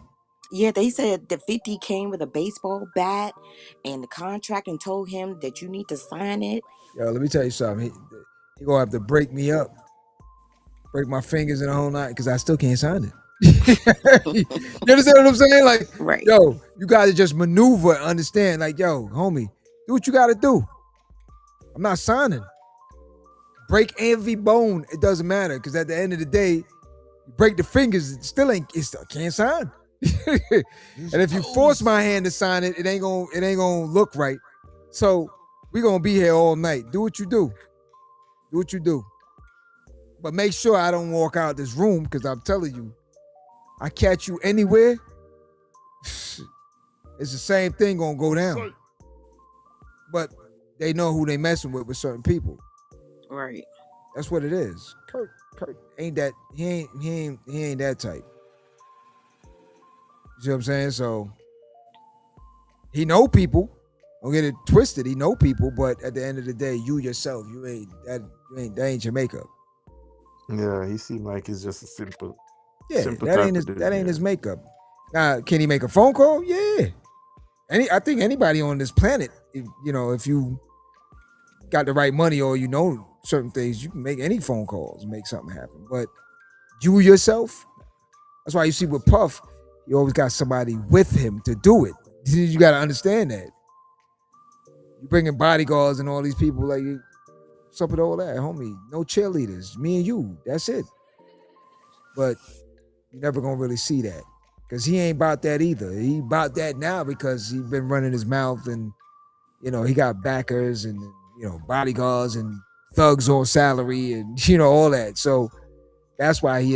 Yeah, they said the 50 came with a baseball bat and the contract and told him that you need to sign it. Yo, let me tell you something. He gonna have to break me up, break my fingers in the whole night because I still can't sign it. You understand what I'm saying? Like, right. Yo, you gotta just maneuver and understand. Like, yo, homie, do what you gotta do. I'm not signing. Break every bone. It doesn't matter because at the end of the day, you break the fingers. It still can't sign. And if you force my hand to sign it, it ain't gonna look right. So we gonna be here all night. Do what you do. Do what you do. But make sure I don't walk out this room because I'm telling you, I catch you anywhere, it's the same thing gonna go down. But they know who they messing with certain people. Right. That's what it is. Kurt ain't that. He ain't that type. You see what I'm saying? So he know people. Don't get it twisted. He know people, but at the end of the day, you yourself, that ain't your makeup. Yeah, he seemed like he's just a simple. Yeah, simple that type ain't of dude, that ain't his makeup. Now, can he make a phone call? Yeah. I think anybody on this planet, if you got the right money or you know certain things, you can make any phone calls and make something happen. But you yourself, that's why you see with Puff, you always got somebody with him to do it. You got to understand that. You bringing bodyguards and all these people, like, what's up with all that, homie? No cheerleaders, me and you, that's it. But you're never gonna really see that because he ain't about that either. He about that now because he been running his mouth and he got backers and bodyguards and thugs on salary and all that. So that's why he